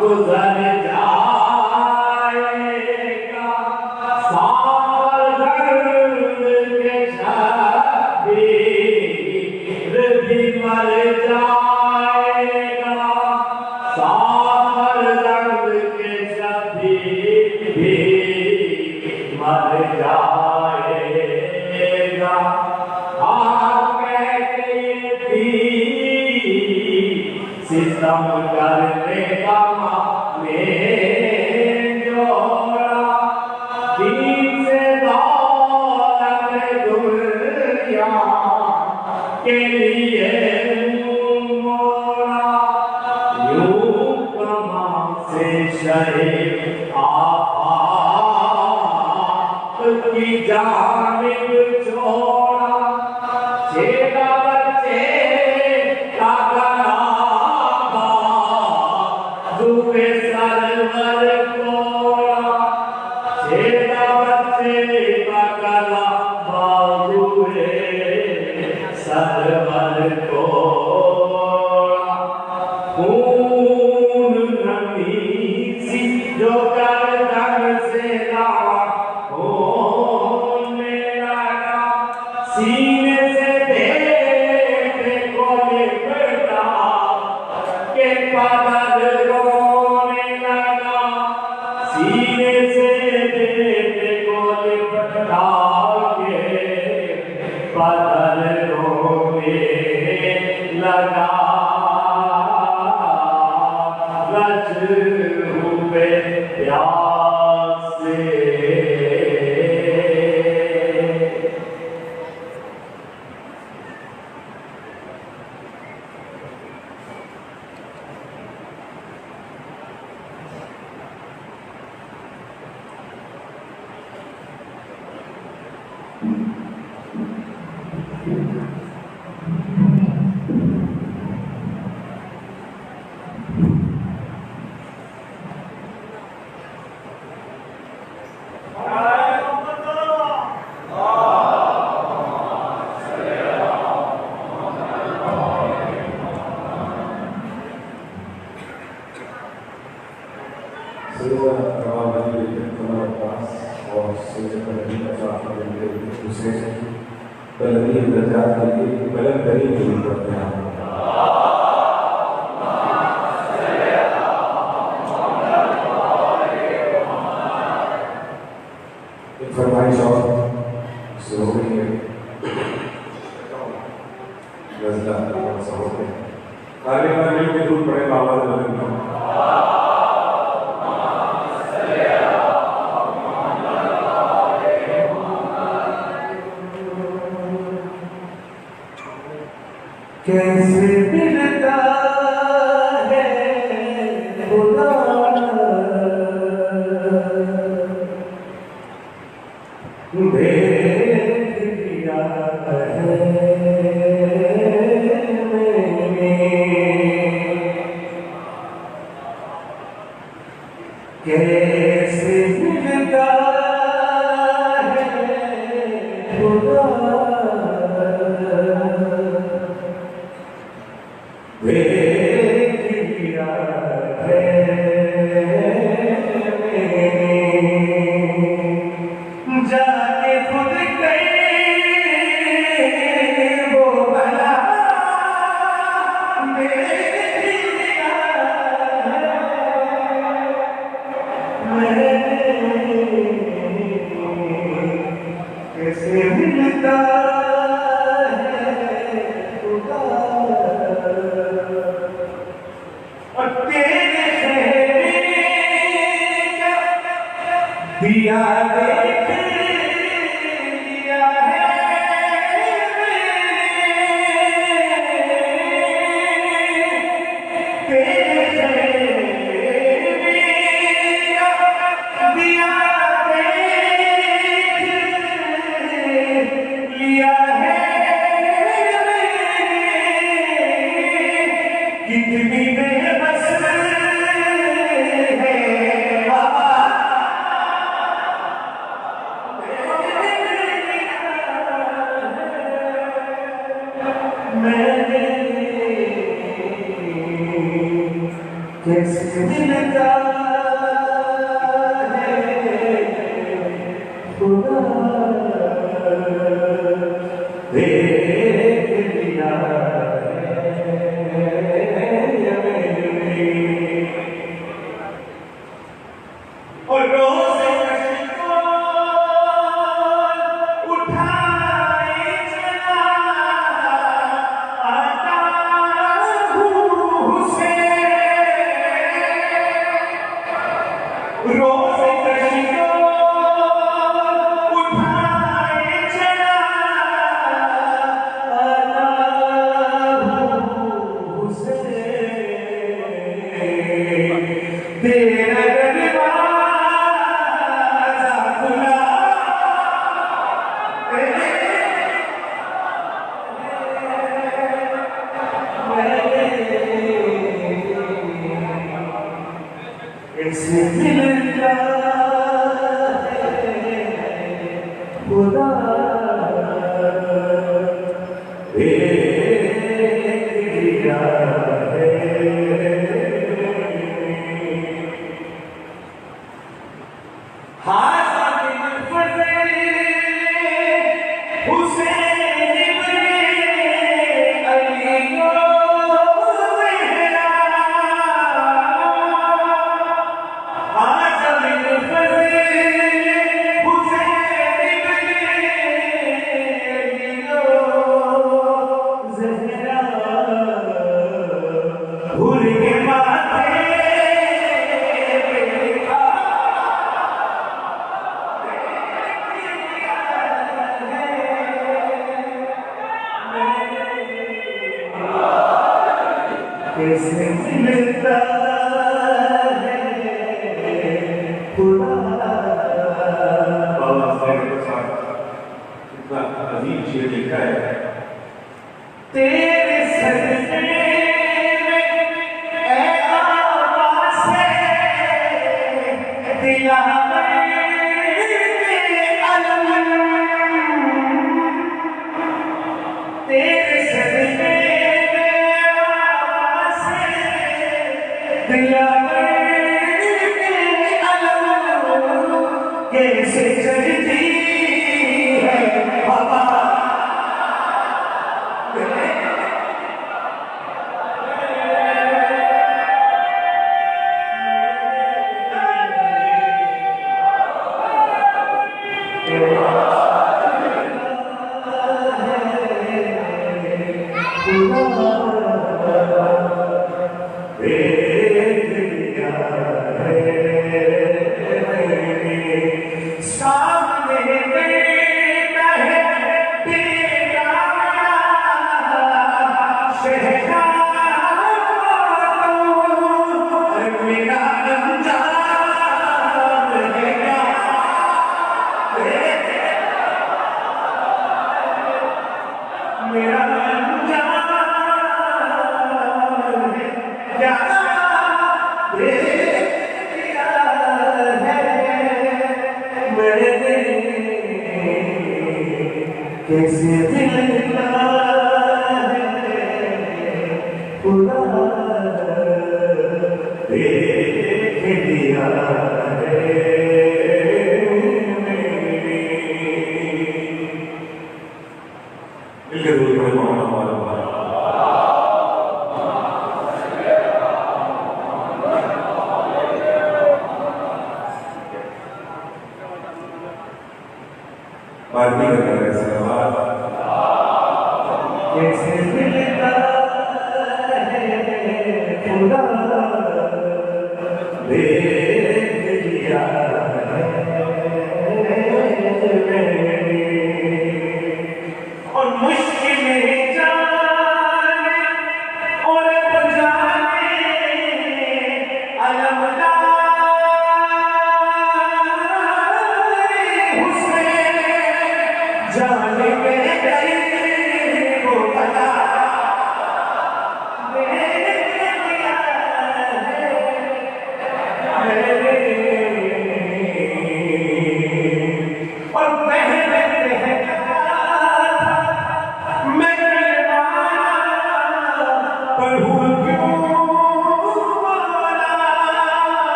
گزر جائے گا سال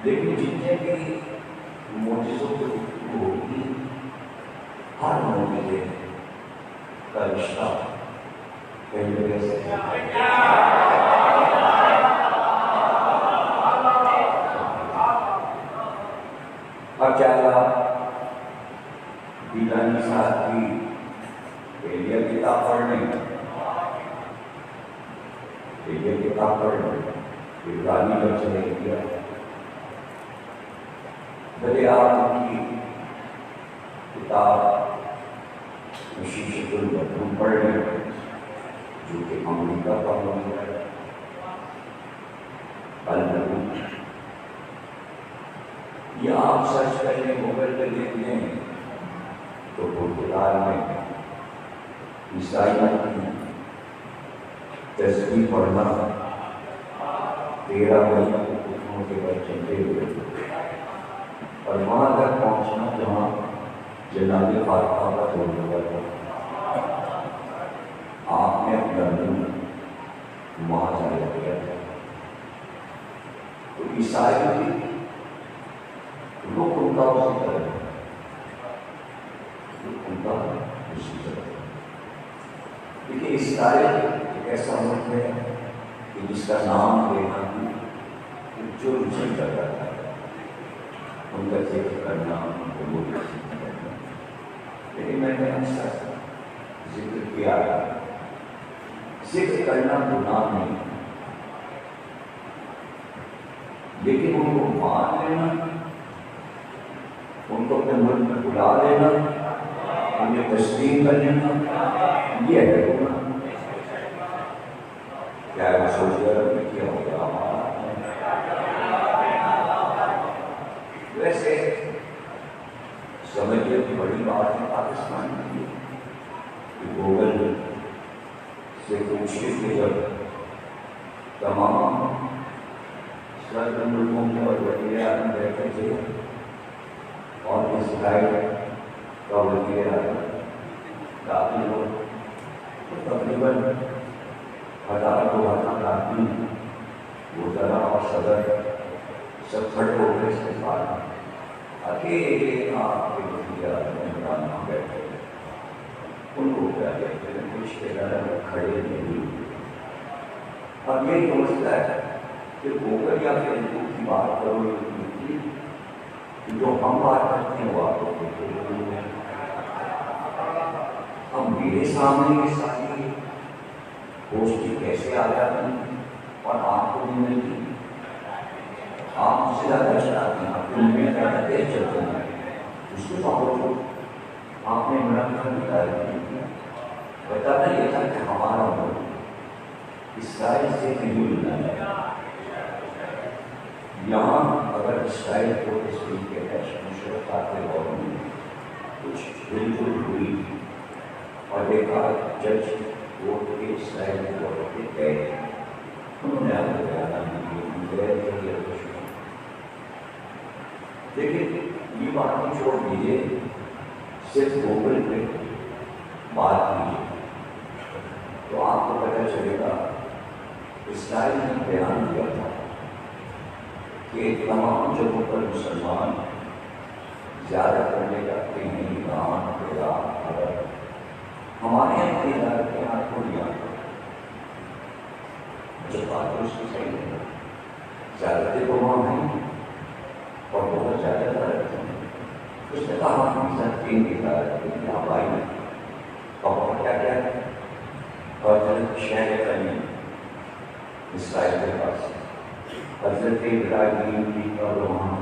لیکن جتنے بھی معجزوں کی گفتگو ہوگی ہر معجزے کا رشتہ کئی جگہ سے اب چاہے بیلانی صاحب کی ایلیا کتاب پڑھنے ابراہیمی جب چلے گیا بھلے آپ کی کتاب مشیشت المدعو پڑھ لیں جو کہ امریکہ کا موضوع ہے المدعو، یا آپ سرچ کر لیں گوگل پہ دیکھ لیں تو پرتگال میں عیسائیوں کی تسبیح پڑھنا 13 مئی کو کتنوں کے بعد چلتے ہوئے اور وہاں تک پہنچنا جہاں جناب فاطمہ کا دور ہوا تھا، آپ نے اپنا دل وہاں جایا کیا تھا۔ تو عیسائی لوگ ان کا اسی طرح ان کا اسی طرح لیکن اسرائیل ایک ایسا ملک ہے کہ جس کا نام لینا جو رجی کر رہا ہے ان کا ذکر کرنا وہ کرنا، لیکن میں نے اکثر ذکر کیا ذکر کرنا گناہ نہیں، لیکن ان کو مان لینا، ان کو اپنے ملک میں بلا لینا، انہیں تسلیم کر لینا، یہ ہے گناہ۔ کیا ہے سعودی عرب میں کیا ہوگا؟ ویسے سمجھے کہ بڑی بات ہے پاکستان کی کہ گوگل سے پوچھے کہ جب تمام صدر ملکوں کے اور وزیر اعظم بیٹھے تھے اور اسرائیل کا وزیر اعظم داخل ہو تو تقریباً 1000-2000 آدمی وزراء اور صدر سب کھڑے ہو گئے استقبال میں، اکیلے آپ کے وزیر اعظم عمران خان بیٹھے ان کو کیا کہتے ہیں رشتے دار کھڑے نہیں۔ اب یہ سمجھتا ہے کہ گوگل یا فیس بک کی بات کرو جو ہم بات کرتے ہیں وہ آپ کو اب میرے سامنے یہ ساری پوسٹ کیسے آ جاتی ہیں اور آپ کو نہیں ملتی؟ آپ اس سے زیادہ چلاتے ہیں، آپ کو میں زیادہ تیز چلتے ہیں، اس کے باوجود آپ نے عمران خان کی تعریف نہیں کیا۔ بتانا یہ تھا کہ ہمارا ملک اسرائیل سے نہیں ملنا ہے، یہاں اگر اسرائیل کو اس طریقے ہے مشرقات کے دور میں کچھ بالکل ہوئی اور دیکھا جج ووٹ کے اسرائیل کے دور کے گئے، انہوں نے آپ کو لیکن یہ بات چھوڑ دیجیے، صرف گوگل پہ بات کیجیے تو آپ کو پتہ چلے گا اسرائیل نے بیان دیا تھا کہ تمام جگہوں پر مسلمان زیادہ کرنے جاتے ہیں، ایران عراق عرب، ہمارے یہاں کی عدالتیں آپ کو نہیں آتا، جب بات اس کی صحیح ہے زیادہ تو وہاں ہیں اور بہت زیادہ عدالت ہیں۔ اس نے کہا ہم سب تین عدالت آپ آئی اور کیا کیا ہے اور شہر قدیم اسرائیل کے پاس حضرت ابراہیم کی قبر وہاں،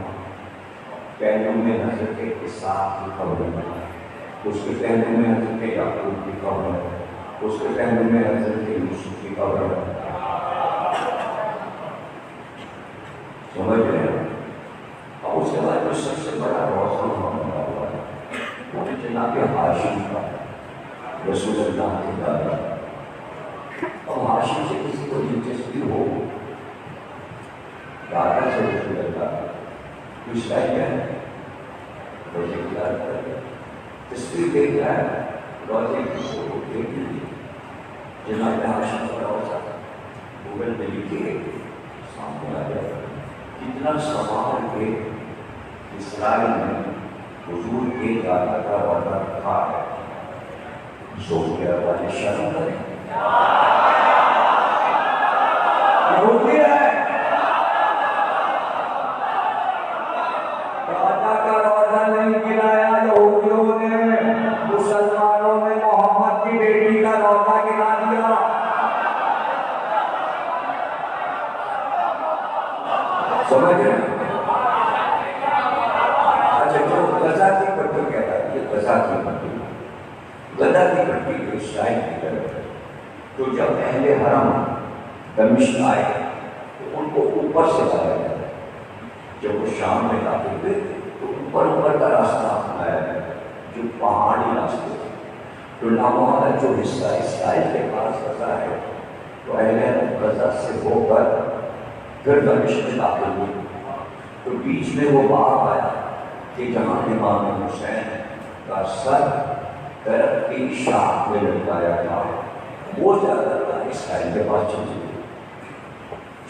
پہلو میں حضرت اسحاق کی قبر ہے، اس کے پہلو میں حضرت یعقوب کی قبر ہے، اس کے پہلو میں حضرت یوسف کی قبر ہے، سمجھ رہے ہیں؟ اور اس کے بعد جو سب سے بڑا روزہ بنا ہوا ہے وہ جناب ہاشم کا، رسول اللہ کے دادا، اور ہاشم سے کسی کو دلچسپی ہو دادا سے رسول اللہ تو اسرائیل ہے روزے کی یاد کرے تصویر دیکھ رہا ہے، روزے کی فوٹو دیکھ لیجیے، جناب ہاشم کا روزہ گوگل پہ لکھیے سامنے آ جائے گا، کتنا سوال کے اسرائیل میں حضور کے دادا کا روزہ رکھا ہے، زور کے والے شرم کریں یہودی ہے، دادا کا روزہ نہیں گرایا یہودیوں نے، مسلمانوں نے محمد کی بیٹی کا روزہ گرا دیا۔ سمجھ رہے ہیں؟ اچھا جو غزہ کی پٹی کہتا ہے، یہ غزہ کی پٹی، غزہ کی پٹی جو اسرائیل کی طرف ہے، تو جب اہل حرم دمشق آئے تو ان کو اوپر سے لایا گیا، جب وہ شام میں داخل ہوئے تو اوپر کا راستہ اپنایا گیا جو پہاڑی راستے تھے، تو نامحال جو حصہ اسرائیل کے پاس غزہ ہے تو اہل حرم غزہ سے ہو کر پھر دمشق میں داخل ہوئے، تو بیچ میں وہ باغ آیا کہ جہاں امام حسین کا سر درخت کی شاخ میں لٹکایا تھا، وہ زیادہ تر اسرائیل کے پاس چلی گئی۔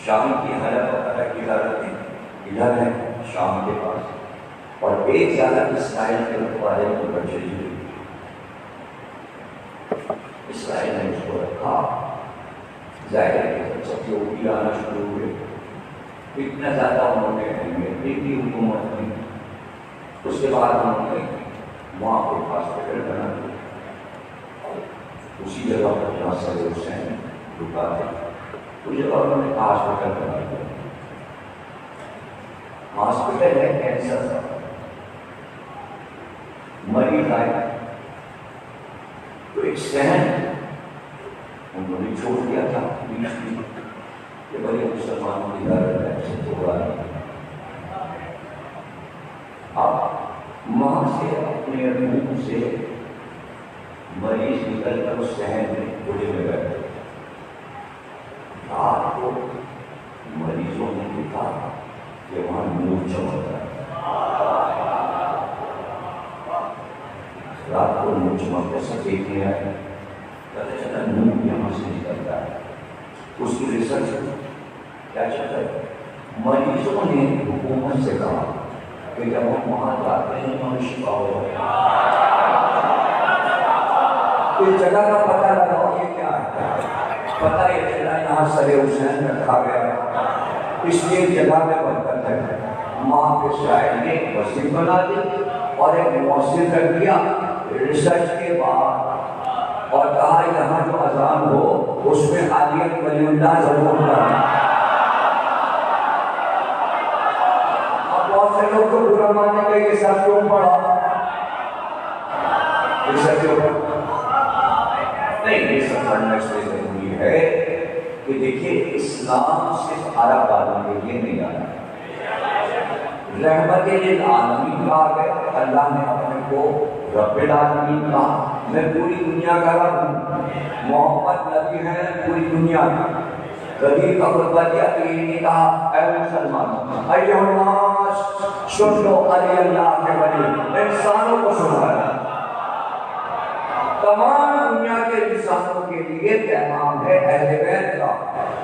شام کی حلب وغیرہ کی عدالتیں ادھر ہیں شام کے پاس، اور ایک زیادہ اسرائیل کے رکھوالے کو پر چلی گئی، اسرائیل نے اس کو رکھا، ظاہر ہے کہ سب سے اوپر آنا شروع ہوئے، اتنا زیادہ انہوں نے اہمیت دی تھی حکومت میں، اس کے بعد انہوں نے وہاں پہ ہاسپٹل بنا دیا، اسی جگہ پر جہاں سر حسین رکا تھا اس جگہ انہوں نے ہاسپٹل بنا دیا، ہاسپٹل ہے کینسر کا، مریض آئے تو ایک صحن انہوں نے چھوڑ دیا تھا بیچ میں کہ بھائی مسلمانوں کی دعوت ہے سے توڑا نہیں، اب ماں سے اپنے منہ سے مریض نکل کر اس صحن میں بڑے میں بیٹھے، رات کو مریضوں نے دیکھا کہ وہاں نور چمک رہا ہے، رات کو نور چمک ایسا دیکھنے آئے، پتہ چلا نور یہاں سے نکلتا ہے، اس کی ریسرچ کیا چلتا ہے، مریضوں نے حکومت سے کہا کہ جب ہم وہاں جاتے ہیں ہمیں شفا ہو جائے، اس جگہ کا پتہ لگاؤ یہ کیا ہے، پتہ یہ چلا یہاں سر حسین رکھا گیا، اس لیے جگہ میں برکت ہے، وہاں پہ شاعر نے مسجد بنا دی اور ایک مؤثر رکھ دیا ریسرچ کے بعد، اور کہا یہاں جو اذان ہو اس میں عالیہ ولی اللہ ضرور کرنا۔ اب بہت سے لوگ تو برا مانیں گے یہ سب کیوں پڑھا، یہ سب کیوں پڑھا نہیں، یہ سب پڑھنا اس لیے ضروری ہے کہ دیکھیے اسلام صرف عرب والوں کے لیے نہیں آنا، رحمت للعالمین کہا گیا، اللہ نے اپنے کو رب العالمین کہا، میں پوری دنیا کا رب ہوں، محمد نبی ہیں پوری دنیا کی۔ کبھی کا خطبہ دیا کہ یہ نہیں کہا اے مسلمان ایھا الناس سن لو علی اللہ کے ولی، انسانوں کو سنایا، تمام دنیا کے انسانوں کے لیے پیغام ہے اہل بیت کا۔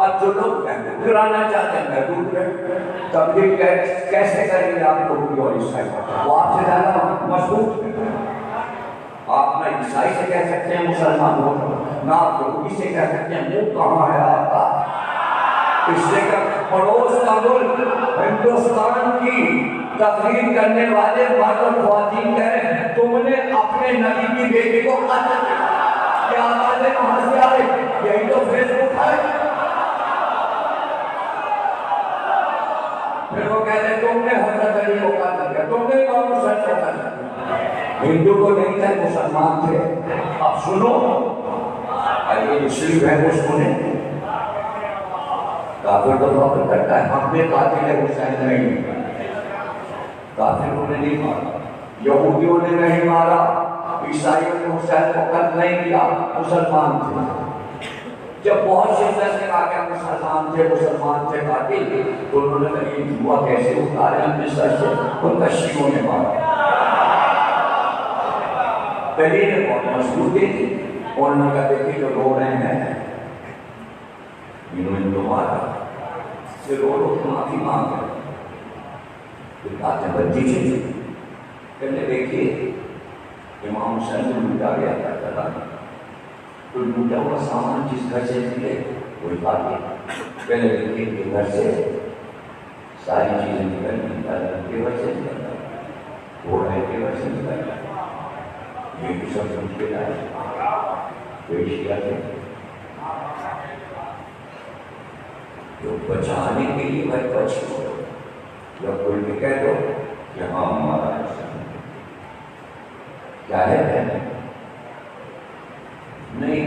اب جو لوگ کرانا چاہتے ہیں محدود رہے، تبلیغ کیسے کریں گے آپ کو اور عیسائی؟ وہ آپ سے زیادہ مضبوط ہے۔ آپ نہ عیسائی سے کہہ سکتے ہیں مسلمان ہو، نہ آپ یہودی سے کہہ سکتے ہیں منہ کہاں ہے آپ کا؟ اس سے کہ پڑوس کا ملک ہندوستان کی تقریر کرنے والے مرد اور خواتین کہہ رہے ہیں تم نے اپنے نبی کی بیٹی کو قتل کیا؟ کیا آواز ہے کہاں سے آ رہی؟ یہی تو فیس بک ہے۔ پھر وہ کہتے ہیں تم نے حضرت علی کو قتل کیا، تم نے امام حسین کو قتل کیا۔ ہندو کو نہیں تھے، مسلمان تھے۔ اب سنو، یہ مسلم ہے وہ سنیں، کافر تو فخر کرتا ہے ہم نے قاتل حسین نہیں، کافروں نے نہیں مارا، یہودیوں نے نہیں مارا، عیسائیوں نے حسین کو قتل نہیں کیا، مسلمان تھے۔ جب بہت شدت سے کہا کہ مسلمان تھے قاتل، تو انہوں نے کہا یہ جوا کیسے اتارے ہم نے سر سے؟ ان کا شیعوں نے مارا۔ دلیل بہت مضبوط تھی، انہوں نے کہا دیکھیں جو رو رہے ہیں انہوں نے تو مارا، پھر رو رو کے معافی مانگ رہے، پھر باتیں بچی چلی۔ کہنے دیکھیے امام حسین کو لوٹا گیا تھا کربلا میں، تو لوٹا ہوا سامان جس گھر سے نکلے وہی بات ہے۔ پہلے دیکھیے کہ گھر سے ساری چیزیں نکلنی، تیور سے نکلنا، گھوڑے تیور سے نکلنا، یہ بھی سب سمجھ کے لائے پیش کیا تھا۔ جو بچانے کے لیے بھائی بچ ہو، یا کوئی بھی کہہ دو کہ ہاں ہمارا حسین کیا ہے کہنے نہیں،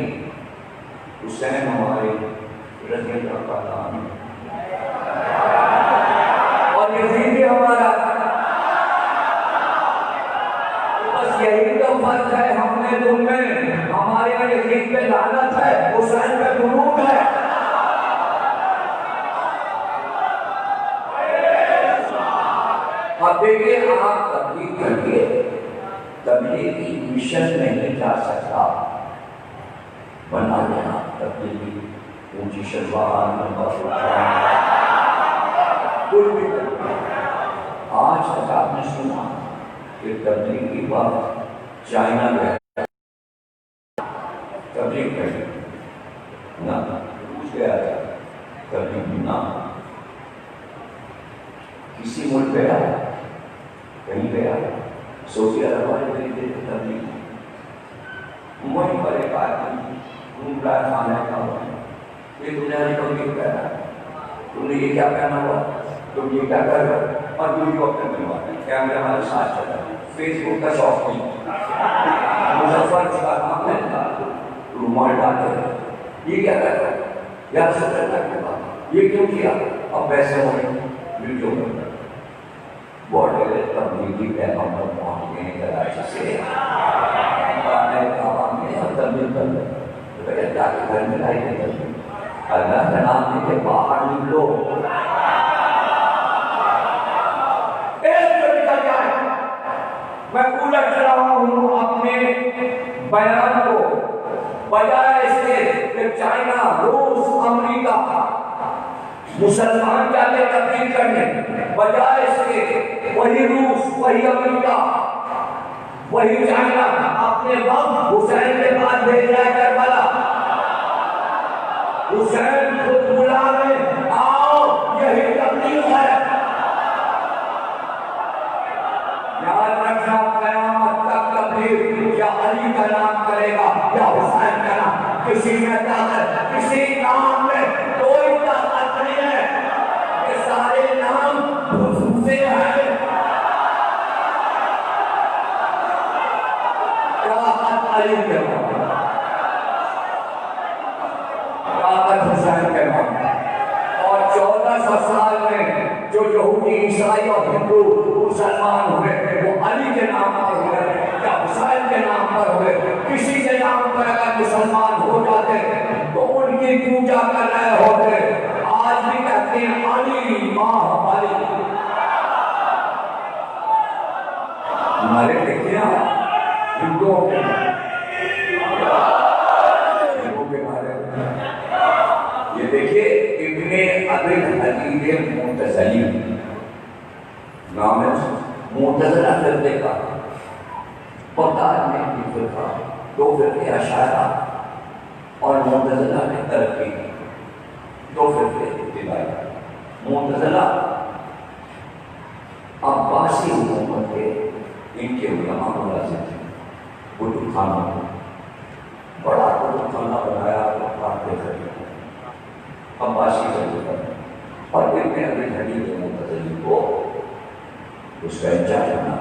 حسین ہمارے رضی اللہ تعالیٰ عنہ اور یزید بھی ہمارا، بس یہی تو فرق ہے ہم نے تم میں، ہمارے یہاں یزید پہ لعنت ہے، حسین پہ درود ہے۔ اب دیکھیے آپ تبلیغ کریے، تبلیغی مشن میں نہیں جا سکتا، بنا لینا تبلیغی اونچی شلوار لمبا شلوار کوئی بھی کرنا۔ آج تک آپ نے سنا کہ تبلیغ کی بات چائنا گیا تبلیغ کری نہ روس گیا تھا تبلیغ نہ، کسی ملک گیا کہیں گیا، سعودی عرب والے خریدے تھے تبلیغ، وہیں پر ایک آدمی گھوم رہا ہے کھانا کھا ہوا ہے، یہ دنیا کو کیوں کہہ رہا ہے، تم نے یہ کیا پہنا ہوا، تم یہ کیا کر رہے ہو، اور ویڈیو اپنے بنوا رہے ہیں، کیمرہ ہمارے ساتھ چل رہا ہے، فیس بک کا شوق نہیں، مظفر اس کا نام ہے رومال ڈالتے ہیں، یہ کیا کر رہا ہے یا رسول اللہ کے بعد یہ کیوں کیا، اب پیسے ہو رہے ہیں ویڈیو بن رہا ہے، بارڈر تبلیغی پیغمبر پہنچ گئے ہیں کراچی سے، تبلیغ کر لیں تو کہ اللہ کے گھر میں لائی گئی تبلیغ، اللہ کا نام لے کے باہر نکلو، ایک جو نکل جائے۔ میں الٹ رہا ہوں اپنے بیان کو، بجائے اس کے کہ چائنا، روس، امریکہ مسلمان جاتے تبلیغ کرنے، بجائے اس کے وہی روس، وہی امریکہ، وہی چائنا اپنے وقت حسین کے پاس بھیج رہا ہے کربلا، حسین خود بلا رہے آؤ یہی تبلیغ ہے۔ یاد رکھنا قیامت تک تبلیغ یا علی کا نام کرے گا یا حسین کا نام، کسی میں طاقت، کسی نام میں کوئی طاقت نہیں ہے، یہ سارے نام خصوصی ہیں۔ علی کے نام، طاقت حسین کے نام، عیسائی اور ہندو مسلمان ہوئے وہ علی کے نام پر ہوئے یا حسین کے نام پر ہوئے، کسی کے نام پر اگر مسلمان ہو جاتے تو ان کی پوجا کر رہے ہوتے۔ آج بھی کہتے ہیں علی ماں ہماری، ہمارے دیکھیں ہندوؤں کے بارے میں یہ دیکھیے ابن ابی الحدید معتزلی نام ہے، معتزلہ فرقے کا بغداد میں ایک فرقہ، دو فرقے اشاعرہ اور معتزلہ نے ترقی کی، دو فرقے ابتدائی۔ معتزلہ عباسی حکومت کے ان کے علماء ملازم تھے، کتب خانہ بڑا کتب خانہ بنایا پڑھتے تھے عباسی حکومت، اور ابن ابی الحدید معتزلی کو اس کا انچارج بنا،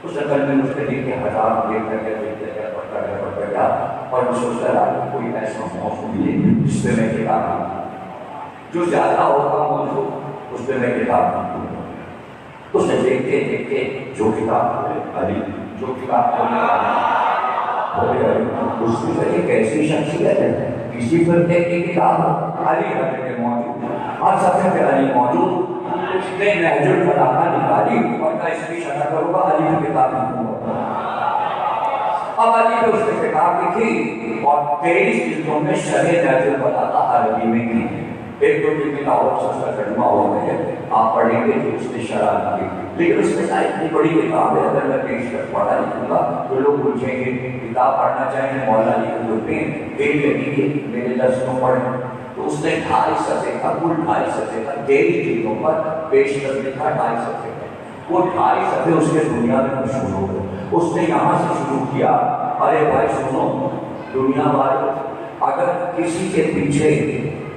اس نے کل میں مستقل کے ہزار دیکھتا گیا پڑھتا گیا اور میں سوچتا رہا کوئی ایسا موضوع ملے جس پہ میں کتاب لکھوں، جو زیادہ ہوگا موضوع اس پہ میں کتاب لکھوں۔ اس نے دیکھتے جو کتاب علی، جو کتاب اس کی ایک ایسی شخصیت ہے، کسی فرقے کی کتاب علی حضرت موجود، ہر صفحے پہ علی موجود، اس نے نہج البلاغہ نکالی اور کہا اس کی شرح کروں گا، علی کی کتاب لکھوں گا۔ اب علی نے اس نے کتاب لکھی اور 23 جلدوں میں شرح نہج البلاغہ عربی میں کی، ایک دو جلد اور سستا ترجمہ ہو گئے، آپ پڑھیں گے کہ اس نے شرح کی، لیکن اس میں اتنی بڑی کتاب ہے، اگر میں پیش کر پڑھا لکھوں گا تو لوگ پوچھیں گے کتاب پڑھنا چاہیں مولانا علی کو دیں ایک لگی میرے درس کو پڑھیں، تو اس نے 2.5 صفحے کا، کل 2.5 صفحے کا 23 جلدوں پر پیش کر لکھا 2.5 صفحے کا، وہ 2.5 صفحے اس کے دنیا میں مشہور ہو گئے۔ اس نے یہاں سے شروع کیا، ارے بھائی سنو دنیا والوں، اگر کسی کے پیچھے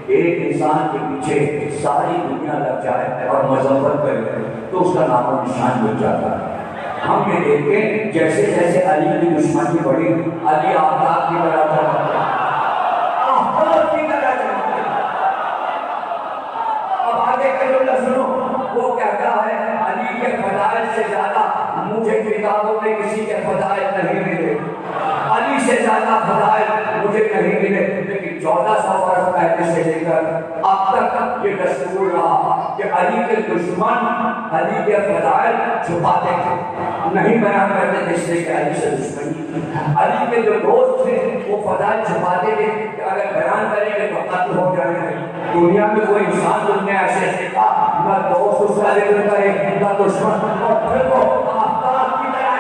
ایک انسان کے پیچھے ساری دنیا لگ جائے اور مذمت کرے تو اس کا نام و نشان مل جاتا ہے۔ ہم یہ دیکھتے ہیں جیسے جیسے علی کی دشمنی بڑھی، علی آفتاب کی طرح چمکتے، آفتاب کی طرح چمکتے۔ اب آگے کا جملہ سنو، وہ کہتا ہے علی کے فضائل سے زیادہ مجھے کتابوں میں کسی کے فضائل نہیں ملے، علی سے زیادہ فضائل مجھے نہیں ملے، لیکن 1400 برس پہلے سے لے کر اب تک یہ دستور رہا کہ علی کے دشمن علی کے فضائل چھپاتے تھے، نہیں بیان کرتے تھے، اس لیے کہ علی سے دشمنی۔ علی کے جو دوست تھے وہ فضائل چھپاتے تھے کہ اگر بیان کریں گے تو قتل ہو جائیں گے۔ دنیا میں کوئی انسان تم نے ایسے دیکھا نہ دوست اس کا ذکر کرے نہ دشمن، اور پھر وہ آفتاب کی طرح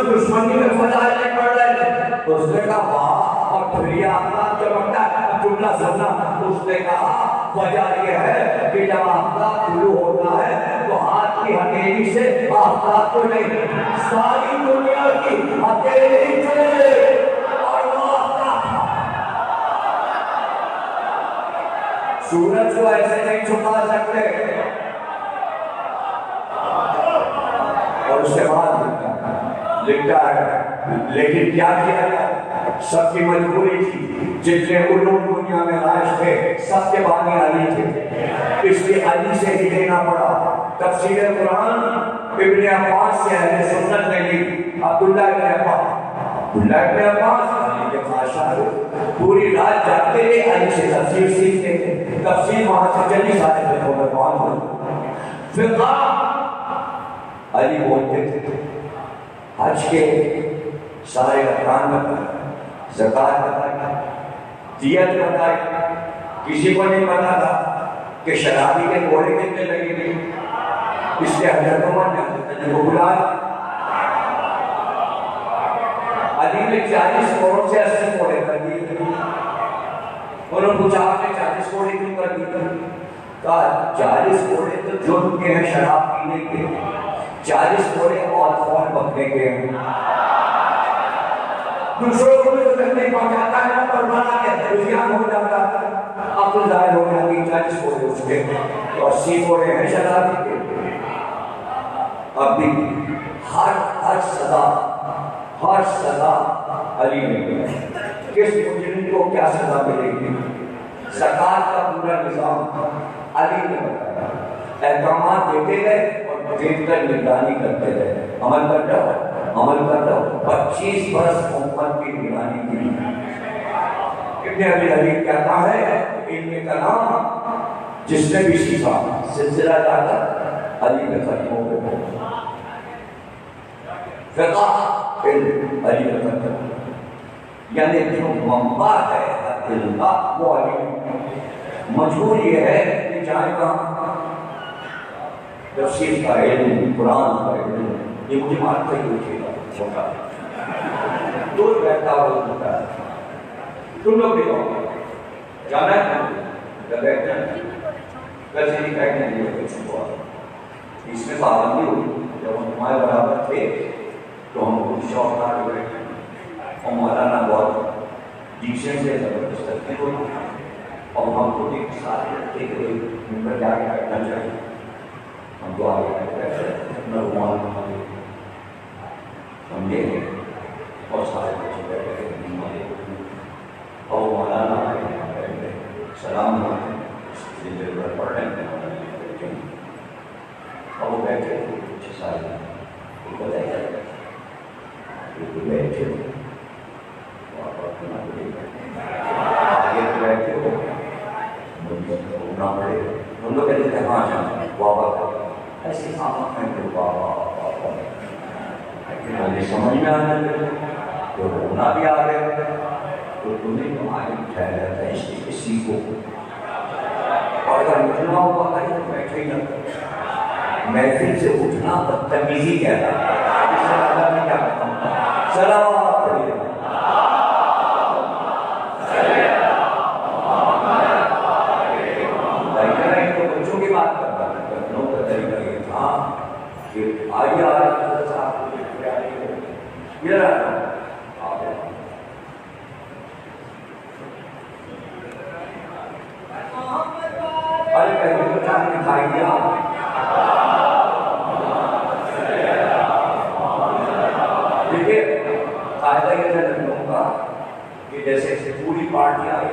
دشمنی میں فضائل نہیں پڑھ رہے تھے، تو اس نے کہا واہ، اور پھر یہ آفتاب چمکتا ہے۔ جملہ سننا، اس نے کہا وجہ یہ ہے کہ جب آفتاب طلوع ہوتا ہے تو ہاتھ کی ہتھیلی سے آفتاب کو نہیں، ساری دنیا کی ہتھیلی چلے اور وہ آفتاب سورج کو ایسے نہیں چھپا سکتے۔ اور اس کے بعد لکھتا ہے لیکن کیا کیا گیا، سب کی مجبوری تھی، جتنے علوم دنیا میں رائج تھے سب کے بانی علی تھے، اس لیے علی سے ہی دینا پڑا۔ تفسیر قرآن ابن عباس سے اہل سنت نے لی، عبداللہ ابن عباس علی کے بادشاہ پوری رات جاگتے تھے، علی سے تفسیر سیکھتے تھے، تفسیر وہاں سے چلی سارے فقہ میں پہنچ گئی، فقہ علی بولتے تھے، حج کے سارے ارکان بتائے، زکات بتائے، دیت بتائے، کسی کو نہیں پتا تھا کہ شرابی کے گھوڑے کتنے لگے گے، اس لیے حضرت عمر نے حضرت کو بلایا، علی نے 40 کوڑوں سے 80 کوڑے کر دیے. انہوں نے پوچھا آپ نے 40 کوڑے کیوں کر دیے؟ کہا 40 کوڑے تو جرم کے ہیں شراب پینے کے، 40 کوڑے اور فون بکنے کے ہیں. دوسروں کو بھی تو تکلیف پہنچاتا ہے پر بنا کے دریان ہو جاتا ہے. اب تو ظاہر ہو گیا کہ 40 کوڑے اس کے تو 80 کوڑے ہیں شراب کے. اب بھی ہر سزا علی نے دیا. کس مجرم کو کیا سزا ملے گی؟ زکوٰۃ کا پورا نظام علی نے بتایا. احکامات دیتے گئے اور دیکھ کر نگرانی کرتے رہے. عمل کر رہا 25 برس امت کی نگرانی کی. ابن ابی حبیب کہتا ہے علم کلام جس نے بھی سیکھا سلسلہ جاتا علی میں ختم ہو گئے. فقہ علم علی میں ختم، یعنی جو منبع ہے علم کا وہ علی. مجبور یہ ہے کہ جائے کہاں؟ تفسیر کا علم، قرآن کا علم. یہ مجھے مانتا ہی اٹھے گا چھوٹا دور بیٹھا ہوتا ہے. تم لوگ بھی کہو جانا ہے جب بیٹھنا ویسے نہیں بیٹھنے کے لیے کچھ ہوا. اس میں پابندی ہوئی جب ہم تمہارے برابر تھے تو ہم خود شوق نہ ہوئے اور مولانا بہت ڈکشن سے زبردست رکھتے ہوئے اور ہم کو ایک ساتھ رکھتے ہوئے ممبر جا کے بیٹھنا چاہیے. ہم تو آگے بیٹھے اپنا رومال سمجھے اور سارے بچے بیٹھے اور مولانا سلام پڑھ رہے ہیں اور وہ بیٹھے اچھے سارے بتایا بیٹھے آگے بیٹھے ہو گھومنا پڑے. ہم لوگ کہتے تھے کہاں جانا بابا ایسے بابا مجھے سمجھ میں آنے لگے تو ہونا بھی آ گیا تو تمہیں تمہاری اٹھایا جاتا ہے اسی کو. اور اگر اٹھنا ہوا کرے تو بیٹھے ہی نہ. محفل سے اٹھنا بدتمیزی کہتا ہے. اس سے زیادہ میں کیا بتاؤں. صلوات پڑھیے. بچوں کی بات کرتا ہے بچوں کا طریقہ یہ تھا کہ آئیے دیکھیے قاعدہ یہ میں لوگوں کا کہ جیسے پوری پارٹی آئی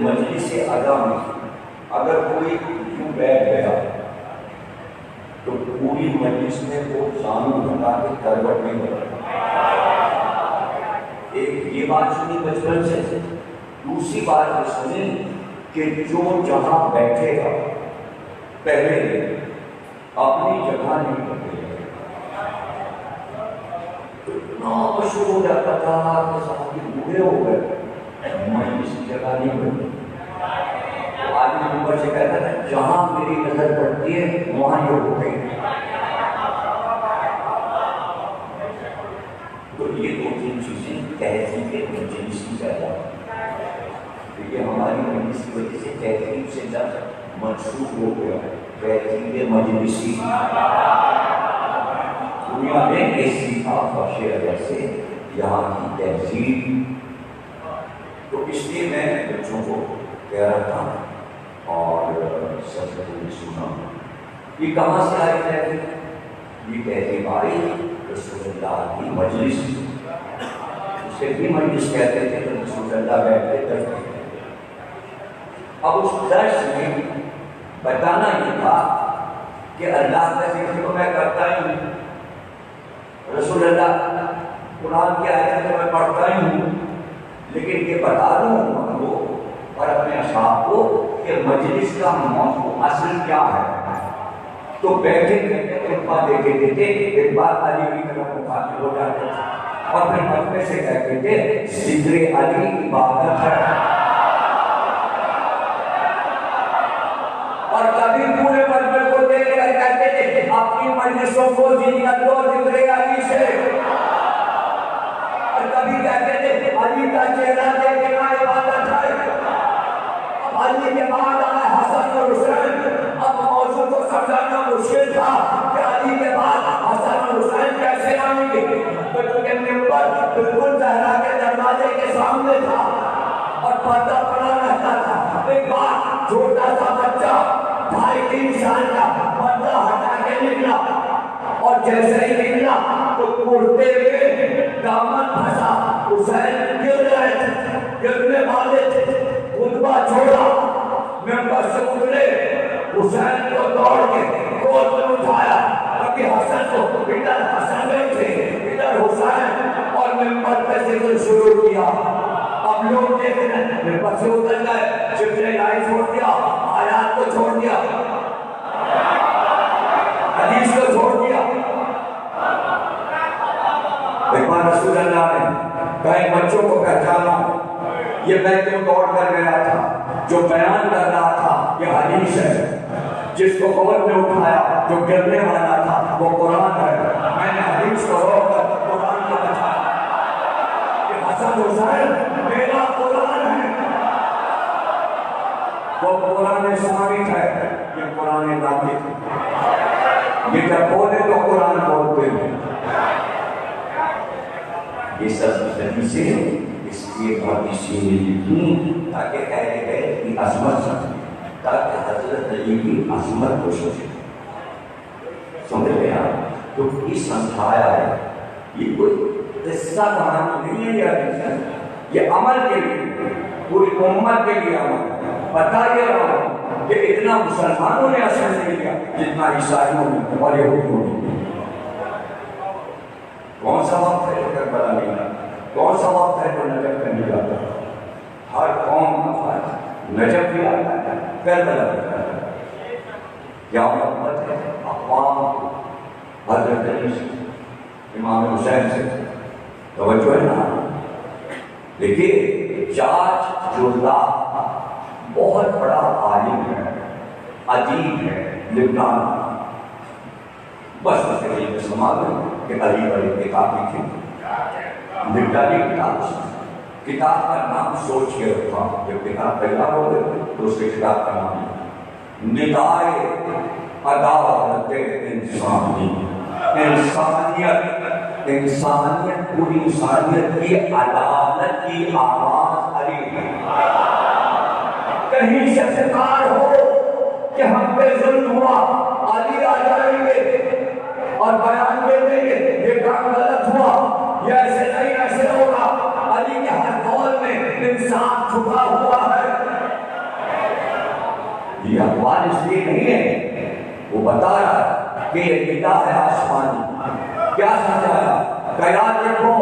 مجلس ادا میں اگر کوئی یوں بیٹھ گیا تو پوری مجلس میں وہ زانو بنا کے کروٹ نہیں بدلتا. ایک یہ بات سنی بچپن سے. دوسری بات یہ سنی کہ جو جہاں بیٹھے گا پہلے اپنی جگہ نہیں بدلے گا. تو اتنا مشہور ہو جاتا تھا کہ صحابی بوڑھے ہو گئے مجلس کی جگہ نہیں بدلی. آدمی نمبر سے کہتا تھا جہاں میری نظر پڑتی ہے وہاں یہ ہو گئی. تو یہ دو تین چیزیں تہذیب کے مجلس کی پیدا دیکھیے ہماری مجلس کی وجہ سے تہذیب سے زیادہ منسوخ ہو گیا تہذیب مجلسی. دنیا میں ایسی آفاش وجہ سے یہاں کی تہذیب. تو اس لیے میں بچوں کو کہہ رہا تھا اور سب نے سنا یہ کہاں سے آئی ہے. یہ تہذیب آئی رسول اللہ کی مجلس. اسے بھی مجلس کہتے تھے تو رسول اللہ بیٹھتے کرتے. اب اس درس میں بتانا یہ تھا کہ اللہ کا ذکر تو میں کرتا ہی ہوں، رسول اللہ قرآن کی آیت تو میں پڑھتا ہی ہوں، لیکن یہ بتا دوں ہم کو اور اپنے اصحاب کو کہ مجلس کا موضوع اصل کیا ہے۔ تو بیٹھے بیٹھے خطبہ دیتے دیتے ایک بار علی کی طرف مخاطب ہو جاتے تھے اور پھر مطلب سے کہتے تھے ذکر علی عبادت ہے، اور کبھی پورے مجمع کو دیکھ کر کہتے تھے اپنی مجلسوں کو زینت دو ذکر علی سے، اور کبھی کہتے تھے علی کا چہرہ دیکھنا عبادت ہے۔ اب علی کے بعد آئے حسن اور حسین، اب موضوع کو سمجھانا مشکل تھا کہ علی کے بعد حسن اور حسین کیسے آئیں گے، کیونکہ ممبر بالکل زہرا کے دروازے کے سامنے تھا اور پردہ پڑا رہتا تھا۔ ایک بار چھوٹا سا بچہ 2.5-3 سال کا پردہ ہٹا کے نکلا، اور جیسے ہی نکلا تو کرتے ہوئے دامن پھنسا، حسین گر رہے تھے، گرنے والے تھے، خطبہ چھوڑا، ممبر سے اترے، حسین کو دوڑ کے گود میں اٹھایا، ابھی حسن کو ادھر حسن بیٹھے ادھر حسین، اور ممبر پہ ذکر شروع کیا۔ اب لوگ دیکھ رہے ہیں، ممبر سے اتر گئے، چپنے لائی چھوڑ دیا، آیات کو چھوڑ دیا، حدیث کو چھوڑ دیا۔ ایک بار رسول اللہ نے کئی بچوں کو پہچانا، یہ میں کیوں دوڑ کر گیا تھا، جو بیان کر رہا تھا یہ حدیث ہے، جس کو گود میں اٹھایا جو گرنے والا تھا وہ قرآن ہے، میں نے حدیث کو روک کر قرآن کو بچایا کہ حسن حسین میرا قرآن ہے، وہ قرآن ثابت ہے، یہ قرآن ناطق ہے، یہ جب بولے تو قرآن بولتے ہیں۔ یہ سب حدیثیں ہیں، اس لیے حدیثیں لکھی تاکہ اہل بیت کی عظمت سمجھیں، تاکہ حضرت علی کی عظمت کو سمجھیں۔ سمجھ گئے آپ؟ تو یہ سمجھایا ہے، یہ کوئی قصہ کہانی نہیں ہے، یہ حدیث ہے، یہ عمل کے لیے، پوری امت کے لیے عمل۔ بتا یہ رہا ہوں کہ اتنا مسلمانوں نے اثر نہیں لیا جتنا عیسائیوں نے اور یہودیوں نے۔ کون سا وقت ہے جو کربلا نہیں جاتا، کون سا وقت ہے جو نجف کا نہیں جاتا، ہر قوم کا فرق، نجف بھی آتا ہے، کربلا بھی آتا ہے۔ کیا محبت ہے اقوام حضرت علی سے، امام حسین سے، توجہ ہے نا۔ دیکھیے جارج جورداہ بہت بڑا عالم ہے، ادیب ہے، لبنان، بس یہ سماج کہ علی بڑی کتاب لکھی، نبلالی کتاب، کتاب کا نام سوچ کے رکھا، جب کتاب تیار ہو گئی تو اس کے کتاب کا نام ندائے عدالت انسانی، انسانیت پوری انسانیت کی عدالت کی آواز علی ہے۔ کہیں سے شکار ہو کہ ہم پہ ظلم ہوا، علی آ جائیں گے اور بیان دے دیں گے یہ کام غلط ہوا، یہ ایسے نہیں ایسے ہوگا۔ علی کے ہر قول میں انصاف چھپا ہوا ہے۔ یہ اقوال اس لیے نہیں ہے، وہ بتا رہا ہے کہ یہ ندا ہے آسمانی۔ کیا سمجھایا؟ کہ یاد رکھو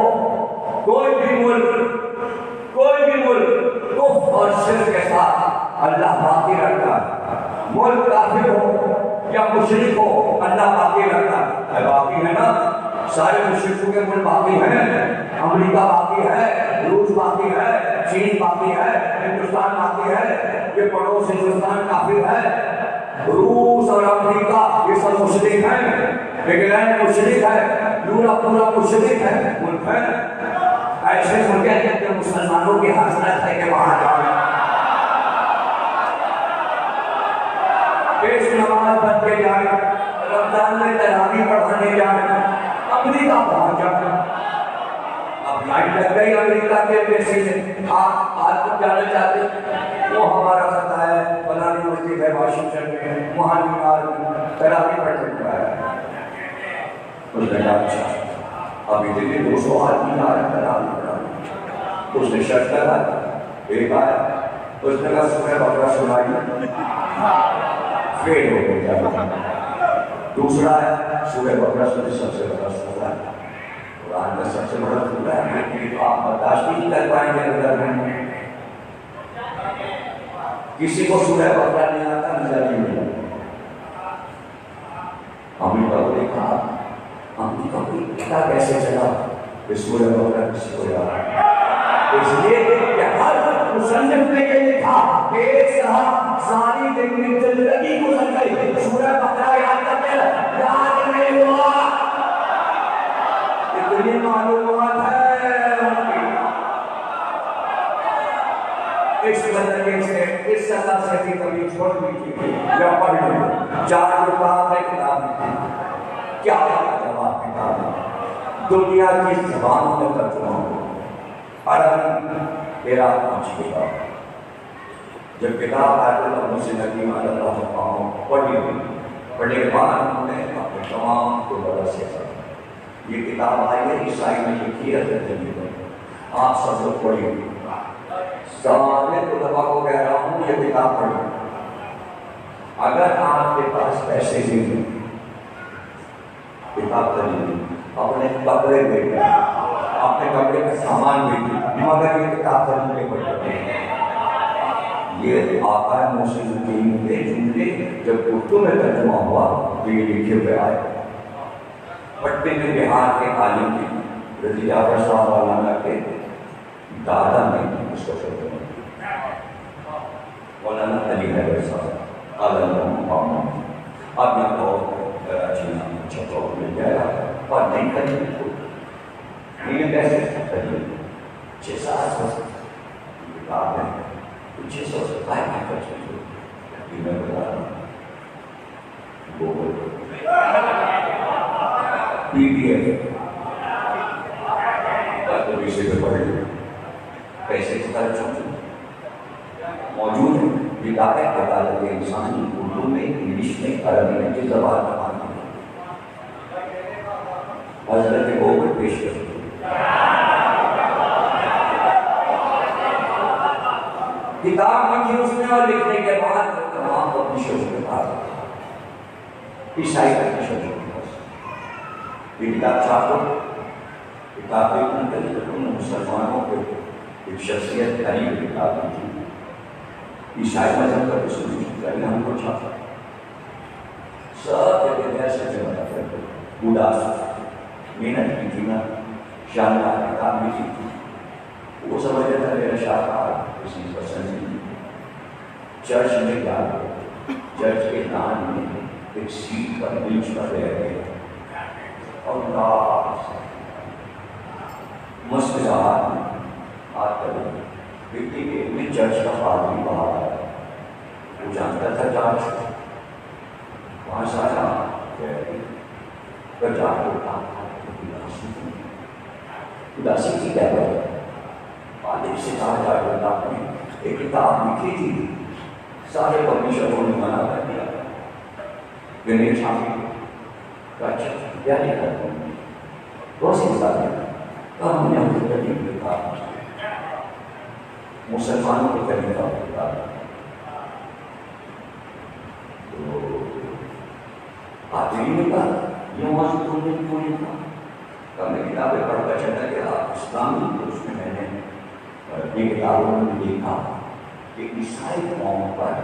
کوئی بھی ملک کفر اور شرک کے ساتھ اللہ باقی رکھتا ہے، ملک کافر ہو یا مشرک ہو اللہ باقی رکھتا ہے، باقی ہے نا، سارے مشرکوں کے ملک باقی ہیں، امریکہ باقی ہے، روس باقی ہے، چین باقی ہے، ہندوستان باقی ہے، یہ پڑوس ہندوستان کافر ہے، روس اور امریکہ یہ سب مشرک ہیں، انگلینڈ مشرک ہے، یورپ پورا مشرک ہے، ملک ہے، ایسے ملک ہیں کہ مسلمانوں کی حسرت ہے کہ وہاں جاؤں، پیش نماز پڑھ کے جائیں، رمضان میں تراویح پڑھنے جائیں، امریکہ پہنچ جائیں۔ اب لائٹ لگ گئی امریکہ کے بیسی سے، آپ کو جانا چاہتے وہ ہمارا خطہ ہے، فلاں یونیورسٹی ہے واشنگٹن میں، وہاں نیو یارک میں تراویح پڑھ سکتا ہے۔ اس نے کہا اچھا ابھی دلی 200 آدمی آ رہا تراویح پڑھا، اس نے شرط لگا، ایک آیا، اس نے کہا سورہ بقرہ سنائی، فیل ہو گیا۔ دوسرا ہے سورہ بقرہ سب سے بڑا سورہ ہے، قرآن کا سب سے بڑا سورہ ہے، لیکن تو آپ برداشت نہیں کر پائیں گے اگر کسی کو سورہ بقرہ نہیں آتا نظر نہیں ملا۔ امریکہ کو دیکھا، امریکہ کو پتا کیسے چلا کہ سورہ بقرہ کسی کو یاد ہے؟ اس لیے کہ ہر مصنف نے یہ لکھا کہ ایک صاحب ساری زندگی گزر گئی سورہ بقرہ یاد کرتے یاد نہیں ہوا۔ اتنی معلومات ہے اس زندگی سے، اس سزا سے بھی کبھی چھوڑ دیجیے یا پڑھ لیں۔ 4 کتاب ہے کتاب کیا جواب کتاب دنیا کی زبانوں میں ترجمہ ہو، عربی عراق پہنچ گیا۔ جب کتاب آیت اللہ سے ندیم اللہ پڑھی پڑھنے کے بعد انہوں نے اپنے تمام کو بڑا سیکھا۔ یہ کتاب آئی ہے عیسائی میں لکھی ہے، آپ سب لوگ پڑھیے۔ سامنے طلباء کو کہہ رہا ہوں یہ کتاب پڑھیں۔ اگر آپ کے پاس پیسے نہیں ہیں کتاب خریدیں، اپنے کپڑے بیچیں، اپنے کپڑے کا سامان بیچیں، مگر یہ کتاب خریدنے پڑے۔ یہ آقا موسی الدین کے جملے جب اردو میں ترجمہ ہوا تو یہ لکھے ہوئے آئے۔ پٹنے میں بہار کے عالم تھے رضی جعفر صاحب مولانا کے دادا نے اس کو ترجمہ کیا، مولانا علی حیدر صاحب عالم محمد۔ اب یہاں بہت اچھا مل جائے گا اور نہیں کریں گے نہیں کیسے کریے 600 کتاب ہے 600 سے قائم ہے کر چکے میں بتا رہا ہوں گوگل PDF سے پڑھ لیں پیسے خرچ موجود ہیں۔ کتابیں عدالت انسانی اردو میں انگلش میں عربی میں جس زبان میں آنا حضرت گوگل پیش کرتے کتاب لکھی اس نے اور لکھنے کے بعد تمام پبلشرز کے پاس عیسائی پبلشرز کے پاس یہ کتاب چھاپو کتاب مسلمانوں کو ایک شخصیت قریب کتاب تھی عیسائی مذہب کا کہیں ہم کو چھاپا سب جگہ ایسے جگہ کرتے اداس محنت کی تھی نا شاندار کتاب لکھی تھی وہ سمجھ تھا میرا شاہکار کسی پسند نہیں۔ چرچ میں کیا چرچ کے دان میں ایک سیٹ پر بینچ پر رہ گئے اور مست جہاز میں ہاتھ کر وکٹی کے میں چرچ کا پادری باہر آیا وہ جانتا تھا چرچ وہاں سارا اداسی کی کیا بات پادری سے کہا جا رہا آپ نے ایک کتاب لکھی تھی سارے پبلشروں نے منع کر دیا کہ نہیں چھاپی اچھا کیا لکھا تھا روسی کتاب ہم نے ہم کو قریب لکھا مسلمانوں کے قریب کا کتاب تو پادری نے کہا یہ موضوع تم نے کیوں لکھا؟ میں کتابیں پڑھ کر چلا گیا اسلامی اس میں نے یہ کتابوں میں دیکھا کہ عیسائی قوم پر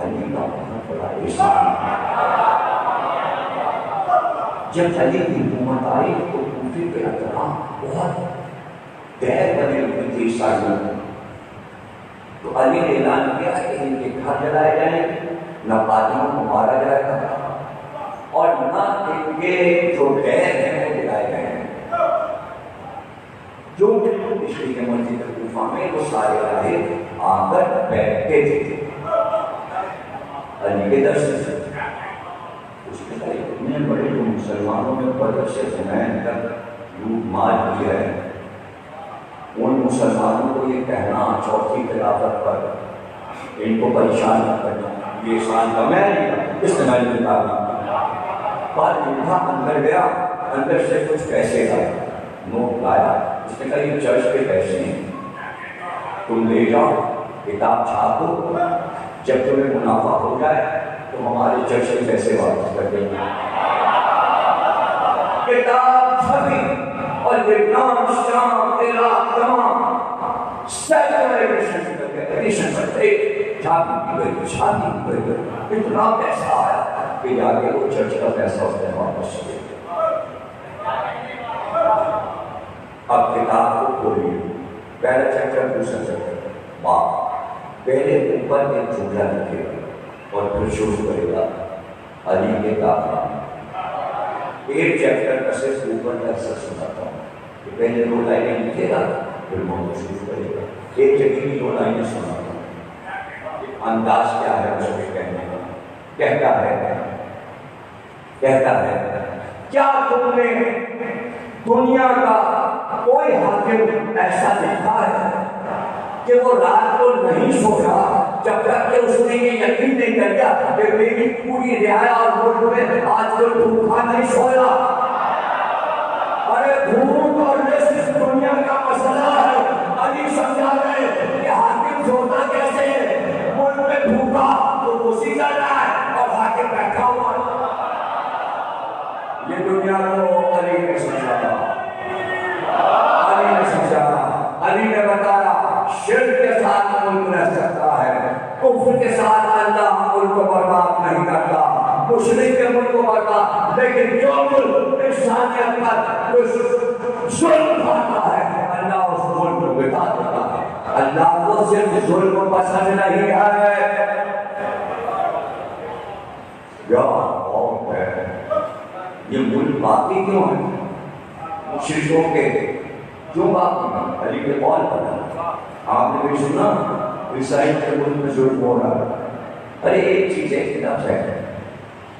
علی کا بہت بڑا احسان جب علی کی حکومت آئی تو کوفے کے اطراف بہت دیر بنے ہوئے تھے عیسائیوں تو علی نے اعلان کیا کہ ان کے گھر جلائے جائیں نہ پادریوں کو مارا جائے گا اور نہ ان کے جو دیر ہیں وہ جلائے گئے ہیں جو پچھلی کے مسجد کوفہ میں وہ سارے راہب آ کر بیٹھتے تھے علی کے درس سے اس کے لیے اتنے بڑے جو مسلمانوں میں بدر سے زمین تک لوٹ مار کی ہے ان مسلمانوں کو یہ کہنا چوتھی خلافت پر ان کو پریشان نہ کرنا یہ شان کا میں نہیں اس نے میں نے کہا بعد لکھا اندر گیا اندر سے کچھ پیسے لائے نوٹ لایا اس نے کہا یہ چرچ کے پیسے ہیں تم لے جاؤ کتاب چھاپو جب تمہیں منافع ہو جائے تو ہمارے چرچ کے پیسے واپس کر دیں گے لبنان شام عراق تمام سینکڑوں ایڈیشن کرتے شادی کی گئی اتنا پیسہ آیا کہ جا کے وہ چرچ کا پیسہ اس نے واپس لے لیا۔ اب کتاب کو کھولیے، پہلا چیپٹر دوسرا چیپٹر باپ پہلے اوپر ایک جملہ لکھے گا اور پھر شروع کرے گا علی کے کارنامے۔ ایک چیپٹر کا صرف اوپر کا حصہ سناتا ہوں کہ پہلے 2 لائنیں لکھے گا پھر موضوع شروع کرے گا، ایک جگہ کی 2 لائنیں سناتا ہوں۔ انداز کیا ہے اس کے کہنے کا؟ کہتا ہے کیا تم نے دنیا کا کوئی حاکم ایسا دیکھا ہے کہ وہ رات کو نہیں سویا جب تک کہ اس نے یہ یقین نہیں کیا کہ میری پوری رعایا اور ملک میں آج کوئی بھوکا نہیں سویا؟ ارے بھوک اور رزق دنیا کا مسئلہ ہے۔ علی سمجھا رہے کہ حاکم سوتا کیسے ہے؟ ملک میں بھوکا تو خوشی کر رہا ہے اور حاکم بیٹھا ہوا ہے۔ یہ دنیا کو علی نے سمجھایا، علی نے بتایا شرک کے ساتھ ملک رہ سکتا ہے، کفر کے ساتھ اللہ ملک کو برباد نہیں کرتا، مشرک کے ملک کو برباد، لیکن جو ملک انسانیت پر ظلم کرتا ہے اللہ اس ملک کو بتا دیتا ہے۔ اللہ کو صرف ظلم پسند نہیں ہے۔ یا اور ہے یہ ملک باقی کیوں ہے؟ مشرکوں کے کیوں باقی ہیں؟ علی کے قول پر آپ نے بھی سنا عیسائی کے ملک میں ظلم ہو رہا ہے۔ ارے ایک چیز ایک لفظ ہے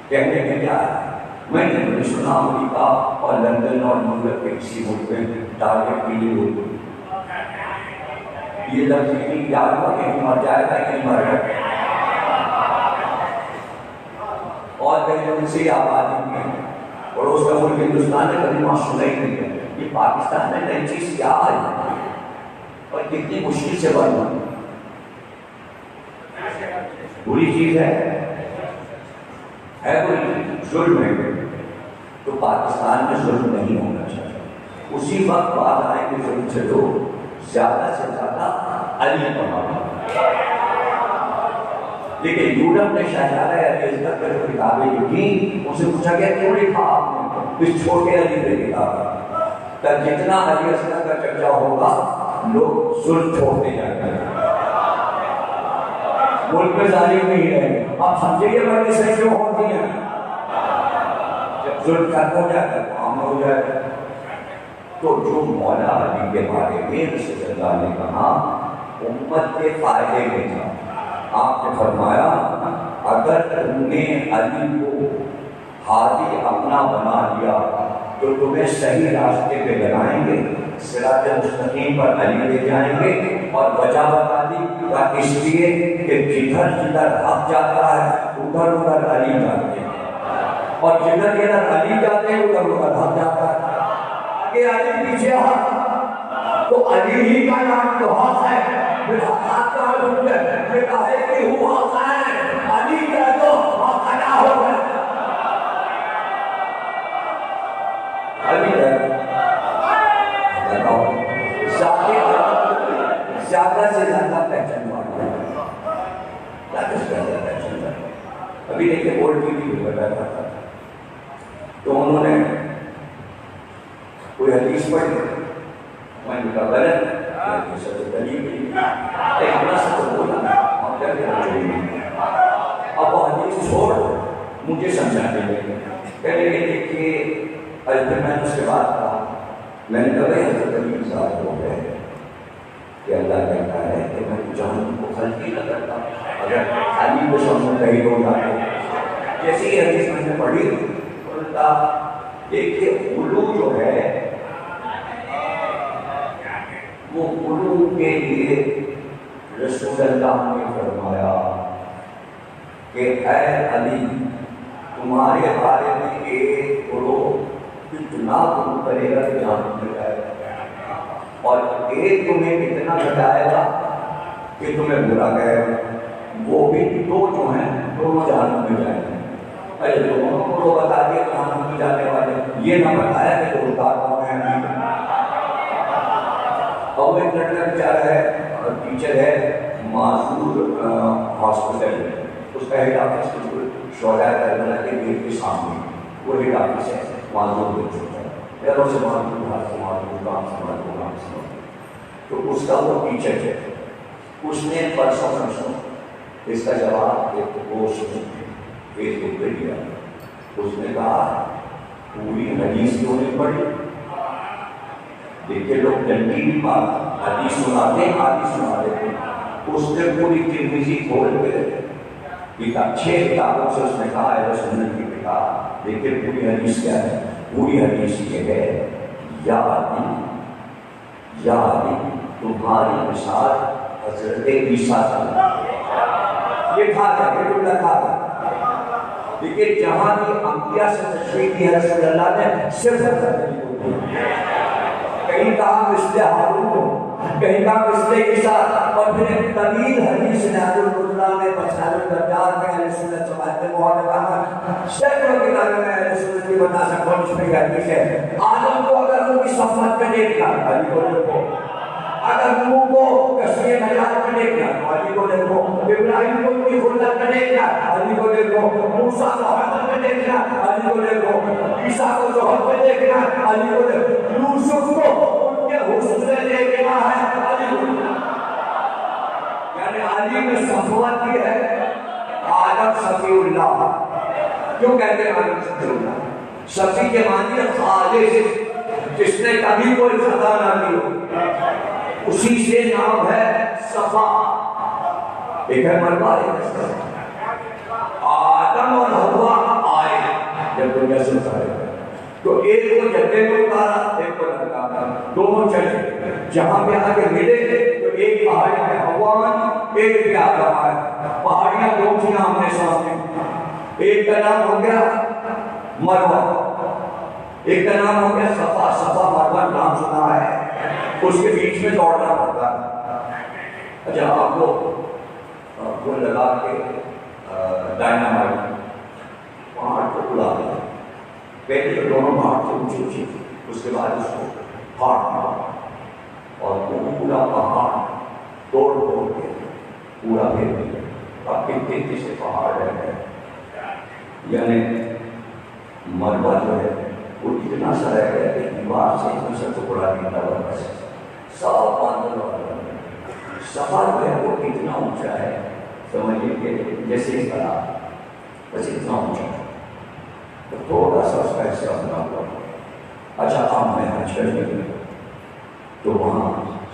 کہنے میں کیا ہے؟ میں نے بھی سنا امریکہ اور لندن اور نیویارک کے کسی ملک میں ٹارگٹ کے لیے ہوئی، یہ لفظ نہیں یاد ہوا کہ مر جائے گا کہ مر گئے، اور کہیں ان سے آبادی میں پڑوس کا ملک ہندوستان نے کبھی وہاں سنا ہی نہیں ہے۔ یہ پاکستان میں نئی چیز کیا آئی اور کتنی مشکل سے بنی، بری چیز ہے کوئی ظلم ہے تو پاکستان میں ظلم نہیں ہونا چاہیے۔ اسی وقت بات آئے کہ ظلم سے تو زیادہ سے زیادہ علی پر، لیکن یورپ نے شہزادہ علی اصغر پر جو کتابیں لکھی ان سے پوچھا گیا کیوں لکھا آپ نے اس چھوٹے علی پہ کتاب؟ تب جتنا علی اصغر کا چرچا ہوگا لوگ ظلم چھوڑتے جائیں گے، ملک میں ظالم نہیں رہے۔ آپ سمجھیے بڑی صحیح کیوں ہوتی ہیں؟ جب ظلم ختم ہو جائے گا عام ہو جائے گا۔ تو جو مولا علی کے بارے میں رسول اللہ نے کہا امت کے فائدے میں تھا۔ آپ نے فرمایا اگر تم نے علی کو ہادی اپنا بنا لیا تو تمہیں صحیح راستے پہ لگائیں گے، صراط مستقیم پر علی لے جائیں گے، اور وجہ بتا دی اس لیے کہ جدھر جدھر حق جاتا ہے ادھر ادھر علی جاتے ہیں، اور جدھر جدھر علی جاتے ہیں ادھر ادھر حق جاتا ہے۔ کہ علی پیچھے حق تو علی ہی کا نام تو حق ہے، پھر حق کا حکم ہے کہ کہے کہ وہ حق ہے، علی کہہ دو حق ادا ہو گئے۔ زیادہ سے زیادہ پہچان والا ابھی دیکھیں گولڈ کی بھی بیٹھا تھا تو انہوں نے کوئی حدیث پڑھی، میں نے کہا غلط دلیل اتنا سب بولا اور کیا کہنا چاہیے۔ اب وہ حدیث چھوڑ مجھے سمجھانے لگے، کہنے لگے دیکھیے پھر میں نے اس کے بعد کہا، میں نے کہا حضرت علی صاحب ہو گئے کہ اللہ کہتا ہے کہ میں جہنم کو خلقی نہ کرتا، اگر علی کو سمجھ کہیں ہو جاتے جیسے یہ حدیث میں نے پڑھی بولتا دیکھیے علو جو ہے وہ علو کے لیے رسول اللہ نے فرمایا کہ اے علی تمہارے بارے میں ایک علو اتنا تم کرے گا کہ جہنم میں جائے گا، اور ایک تمہیں اتنا بتائے گا کہ تمہیں برا کہے گا، وہ بھی دو جو ہیں دونوں جہنم میں جائیں گے۔ ارے دونوں کو بتا دیا جہنم میں جانے والے، یہ نہ بتایا کہ دو کون ہیں۔ ٹیچر ہے معذور ہاسپٹل، اس کا ہیڈ آفس شہداء کربلا کے گیٹ کے سامنے وہ ہیڈ آفس ہے، معذور ہو چکا ہے، پیروں سے معذور، ہاتھ سے معذور، کام سے معذور، کام سے معذور. تو اس کا وہ ٹیچر ہے، اس نے پرسوں اس کا جواب ایک پوسٹ فیس بک پہ دیا. اس نے کہا پوری حدیث کیوں نہیں پڑھی؟ دیکھیے لوگ ڈنڈی بھی بات حدیث سناتے ہیں، حدیث سنا دیتے ہیں. اس نے پوری ترمذی کھول کے کتاب 6 کتابوں سے اس نے کہا ہے سنت کی کتاب، دیکھیے پوری حدیث کیا ہے. پوری حدیث یہ ہے یا علی تمہاری مثال حضرت عیسیٰ کا. یہ کھا تھا، یہ جملہ کھا تھا. دیکھیے جہاں بھی انبیاء سے تشریح کی ہے رسول اللہ نے صرف کہیں کہا مثل ہارون، کہیں کہا مثل عیسیٰ، اور پھر ایک طویل حدیث نہج البلاغہ میں مسائل الدرجات میں اہل سنت سماعت میں معتقد سینکڑوں کتابوں میں اہل سنت کی بتا سکتا ہوں. اس میں حدیث ہے آدم کو اگر ان کی صفت پہ دیکھنا علی کو دیکھو، اگر نوح کو کشتی نجات پہ دیکھنا تو علی کو دیکھو، ابراہیم کو ان کی خلت پہ دیکھنا علی کو دیکھو، موسیٰ کو حضرت پہ دیکھنا علی کو دیکھو، عیسیٰ کو ظہر پہ دیکھنا علی کو دیکھو، یوسف کو ان کے حسن سے دیکھنا ہے علی کو. یعنی علی میں صفوت کی ہے. آدم صفی اللہ، کیوں کہتے ہیں آدم صفی اللہ؟ صفی کے معنی ہے خالص، جس نے کبھی کوئی خطا نہ کی ہو، اسی سے نام ہے صفا. ایک ہے مربع، ایک ہے صفا. آدم اور حوا آئے جب دنیا سے اتارے تو ایک کو جدے کو اتارا، ایک کو لڑکا، دونوں چلے. جہاں پہ آگے ملے تو ایک پہاڑی پہ حوا، ایک پہ آدم آئے. پہاڑیاں دو تھیں آمنے سامنے، ایک کا نام ہو گیا مروہ، ایک کا نام ہو گیا صفا. صفا مروہ نام سنا ہے، اس کے بیچ میں دوڑنا پڑتا ہے. اچھا آپ کو لگا کے ڈائنامائٹ پہاڑ کو اڑا دیا. پہلے تو دونوں پہاڑ سے اونچی اونچی، اس کے بعد اس کو پھاڑنا اور وہ پورا پہاڑ توڑ توڑ کے پورا پھیر دیا. اب کتنے سے پہاڑ رہ گئے. یعنی مربع جو ہے وہ اتنا سا رہ گیا کہ دیوار سے اتنا سا ٹکڑا نکلا ہوا ہے، صاف باندل والا. صفا جو ہے وہ اتنا اونچا ہے، سمجھیے کہ جیسے اس طرح بس اتنا اونچا ہے، تو تھوڑا سا اس کا حصہ بنا ہوا. اچھا اب میں حج کرنے گیا تو وہاں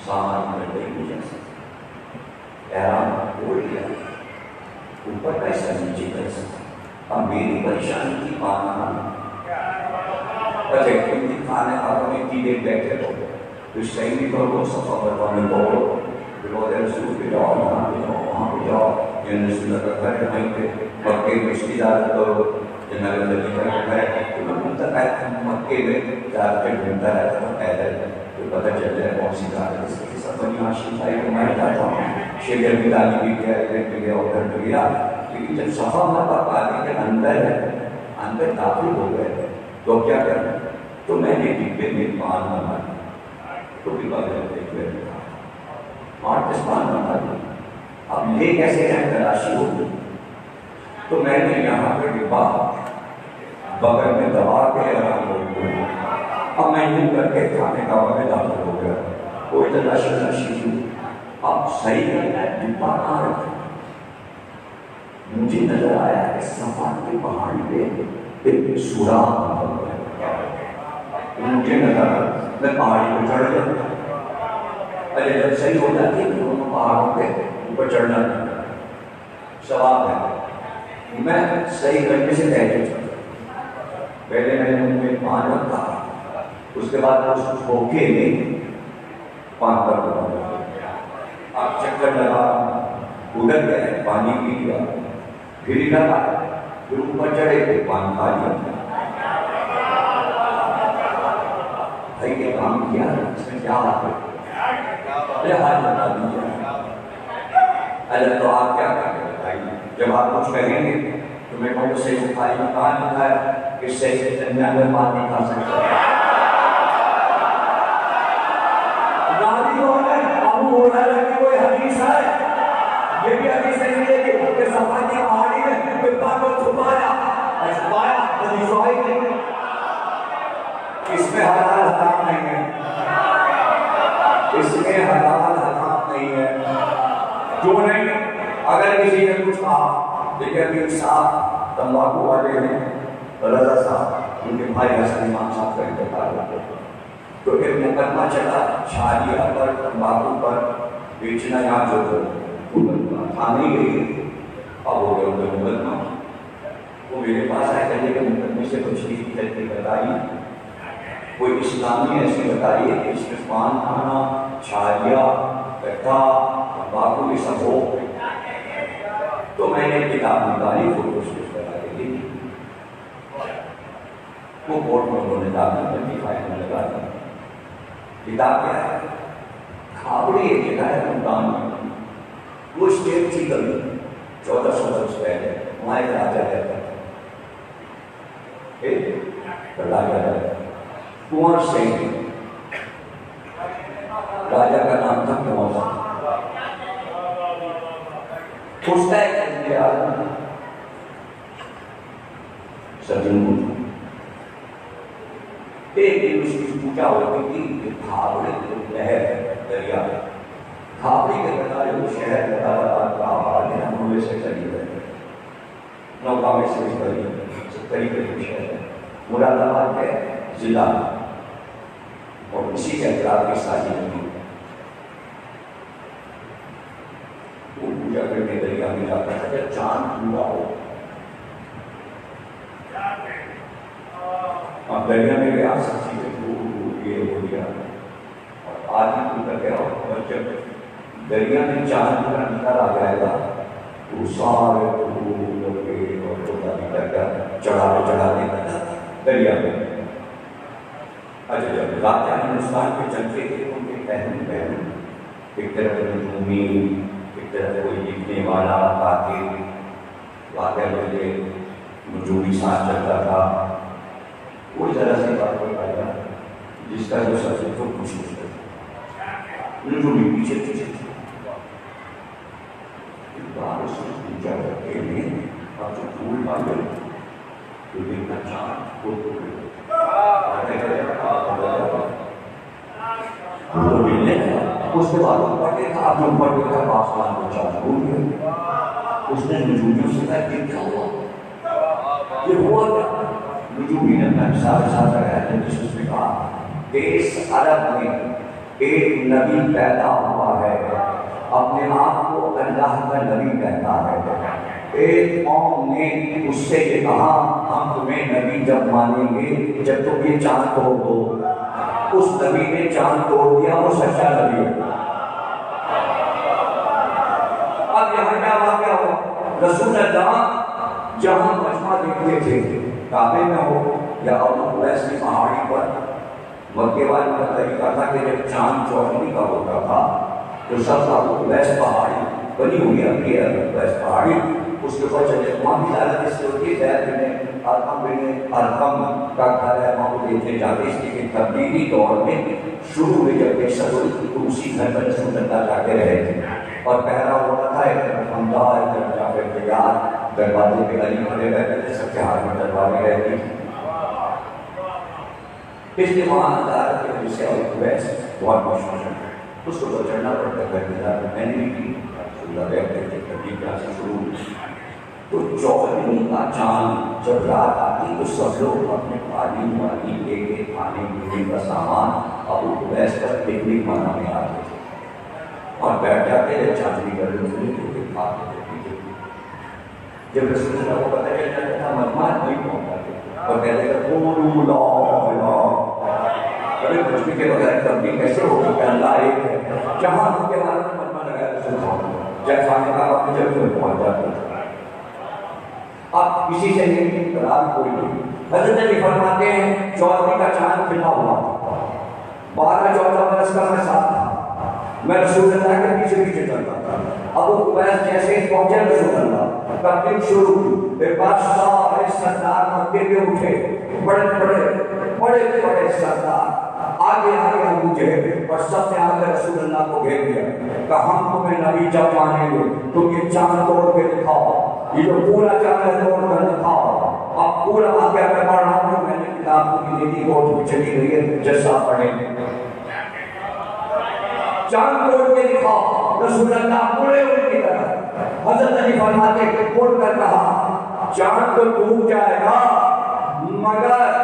سامان میں نہیں جا سکتا، احرام اوڑھ لیا، اوپر پیسہ نیچے کر سکتا. اب میری پریشانی تھی پانا. اچھا کیونکہ کھانے والوں میں تیرے بیٹھے ہو تو صحیح نہیں کرو، صفا مروا میں دوڑو، روضہ رسول پہ جاؤ، یہاں پہ جاؤ، وہاں پہ جاؤ. یعنی رسول اللہ کا گھر ہے وہیں پہ، مکے میں اشتہار کرو، جناب نبی کا گھر ہے. تو میں منتقل مکے میں جا کے ڈھونڈتا رہتا تھا پیدل، تو پتہ چل جائے کون سی گاڑی ہے. اس کے سب بنی آشی بھائی کو میں جاتا ہوں، شیخ بھی دانی بھی گیا، ادھر بھی گیا، ادھر بھی گیا. لیکن جب صفا مروا پانے کے اندر ہے، اندر داخل ہو گئے تو کیا کرنا؟ تو میں نے ڈبے میں پان بنا دیا، تو بھی پان بنا دیا. اب یہ کیسے جائے تلاشی ہوگی؟ تو میں نے یہاں پہ ڈبا بغل میں دبا کے آرام ہو گیا. اب میں یوں کر کے کھانے کا وقت داخل ہو گیا، کوئی تلاشی ہوئی. اب صحیح ہے ڈبا کہاں رکھا؟ مجھے نظر آیا کہ صفا کے پہاڑ پہ ایک سوراخ بن گیا. مجھے نظر آیا، میں پہاڑی پہ چڑھ گیا. ارے جب صحیح ہو جاتی ہے دونوں پہاڑوں پہ اوپر چڑھنا ثواب ہے. میں صحیح کرنے سے پہلے پہلے میں نے منہ میں پان رکھا، اس کے بعد اس دھوکے میں پان کر دیا. اب چکر لگا، ادھر گئے، پانی پی لیا، پھر ادھر آئے، پھر اوپر چڑھے تھے، پان کھا لیا. بھائی یہ کام کیا اس میں کیا بات ہے؟ ارے حال بتا دیجیے. ارے تو آپ کیا کریں گے بھائی؟ جب آپ کچھ کہیں گے تو میں کہوں گا صحیح بخاری میں کہاں لکھا ہے کہ صحیح کے درمیان میں بات نہیں کھا سکتا. راضی ہو گئے ابو ہریرہ کی کوئی حدیث یہ بھی حدیث سے ملے گی کہ صفا کی پہاڑی میں کتا کو چھپایا حدیث صحیح نہیں، اس میں حلال حرام نہیں ہے، اس میں حلال حرام نہیں ہے، کیوں نہیں؟ اگر کسی نے کچھ کہا دیکھیں ابھی صاحب تمباکو والے ہیں رضا صاحب، ان کے بھائی حسن امام صاحب کا انتقال ہو گیا، تو ایک مقدمہ چلا شادیہ پر تمباکو پر بیچنا یہاں جو تھانے گئی، اب ہو گیا ان کا مقدمہ، وہ میرے پاس آئے کہنے کے مقدمے سے کچھ چیز بتائی، کوئی اسلامی ایسی بتائیے کہ اس میں پان کھانا، چھالیہ، کٹھا، تمباکو یہ سب ہو۔ تو میں نے کتاب نکالی، فوٹو شوٹ کرا کے دی، وہ کورٹ میں انہوں نے داخل کر دی، فائل میں لگا دی۔ کتاب کیا ہے؟ کھاپڑی ایک جگہ ہے ملتان میں، وہ اسٹیٹ تھی کبھی 1400 برس پہلے، وہاں ایک راجا رہتا تھا، ایک راجا رہتا تھا کنور سنگھ، راجا کا نام تھا کنور سنگھ۔ اس کا ایک انتظار سجن ایک دن اس کی پوجا ہوتی تھی کہ کھاپڑی نہر دریا، کھاپڑی کے کنارے وہ شہر مراد سے چلی گئے، نوکا میں سے قریب شہر ہے، مراد آباد ہے ضلع، اور اسی کے اطراف کی سازی ہوئی، وہ پوجا کرنے دریا میں جاتا تھا جب چاند پورا ہو، اب دریا میں گیا سب چیزیں یہ ہو گیا، اور آدمی کو کر گیا، اور جب دریا میں چاند پورا نکل آ جائے گا تو سارے چڑھانے لگا دریا میں۔ اچھا جب راجا ہندوستان کے چلتے تھے ان کے پہلے ایک طرف نجومی، ایک طرف کوئی لکھنے والا کاتب، واقعہ مجھے نجومی ساتھ چلتا تھا، کوئی ذرا سی بات کوئی پائے جس کا جو سب سے تو کچھ نہیں، نجومی پیچھے پیچھے پوجا کرتے ہیں اور جو پھول مانگے تو دیکھنا چاند وہ ملنے اس کے بعد اوپر دیکھا، آپ نے اوپر دیکھا آسمان کو چاند بھول گیا، اس نے نجومیوں سے کہا کہ کیا ہوا، یہ ہوا کیا؟ نجومی نے اپنا حساب لگایا، جس نے کہا اس عرب میں ایک نبی پیدا ہوا ہے، اپنے آپ کو اللہ کا نبی کہتا ہے، ایک قوم نے اس سے یہ کہا ہم تمہیں نبی جب مانیں گے جب تم یہ چاند توڑ دو، اس نبی نے چاند توڑ دیا، وہ سچا نبی ہے۔ اب یہاں کیا واقعہ ہو، رسول اللہ جہاں مجمع دیکھتے تھے کعبے میں ہو یا ابو قبیس کی پہاڑی پر، مکے والے کا طریقہ تھا کہ جب چاند چوہدری کا ہوتا تھا تو سب ابو قبیس پہاڑی بنی ہوئی ہے، ابو قبیس پہاڑی، اس کے اوپر چلے، وہاں بھی زیادہ اس سے ہوتی ہے، زید بن ارقم کا گھر ہے، وہاں کو دیکھنے جاتے، اس لیے تبدیلی دور میں شروع میں جب بحثت ہوئی تو اسی گھر پر رسول اللہ جا کے رہے تھے، اور پہلا ہوتا تھا ایک طرف حمدہ، ایک طرف جعفر تیار، دروازے پہ علی کھڑے رہتے تھے، سب کے ہاتھ میں تلواریں رہتی، اس لیے وہاں عدالت کے وجہ سے ابو قبیس بہت مشہور ہے، اس کو تو چڑھنا پڑتا ہے، میں نے بھی کی تو چوہدری کا چاند جب رات آتی تو سب لوگ اپنے پانی والی ایک ایک کھانے پینے کا سامان ابو قبیس پر پکنک منانے آتے تھے اور بیٹھ جاتے تھے، چاندنی کر رہے کھاتے تھے، جب رسول اللہ کو پتہ چل جاتا تھا مہمان نہیں پہنچاتے اور کہتے تھے قولوا لا الہ، ارے مجھے کے بغیر تبدیل کیسے ہوگی کہ اللہ ایک ہے، جہاں ان کے بارے میں مہمان لگایا رسول اللہ جب خانے کا وقت جب تمہیں پہنچ جاتا تھا۔ اب کسی سے نہیں قرار کوئی نہیں، حضرت علی فرماتے ہیں چوہدری کا چاند کھلا ہوا تھا، 12-14 برس کا میں ساتھ تھا، میں رسول اللہ کے پیچھے پیچھے چلتا تھا، ابو قبیس جیسے ہی پہنچے رسول اللہ تبدیل شروع ہوئی، ایک بار سارے سردار مکے کے اٹھے، بڑے بڑے سردار آگے آگے ابو جہل اور سب نے آگے رسول اللہ کو گھیر دیا کہ ہم تمہیں نبی جب مانیں گے تم یہ چاند توڑ کے دکھاؤ، یہ جو پورا چاند ہے توڑ کر دکھاؤ۔ اب پورا واقعہ میں پڑھ رہا ہوں، میں نے کتاب کو بھی دیکھی کو چلی گئی ہے، جیسا پڑھیں چاند توڑ کے دکھاؤ۔ رسول اللہ پورے ان کی طرح حضرت علی فرماتے کہ توڑ کر کہا چاند تو ڈوب جائے گا مگر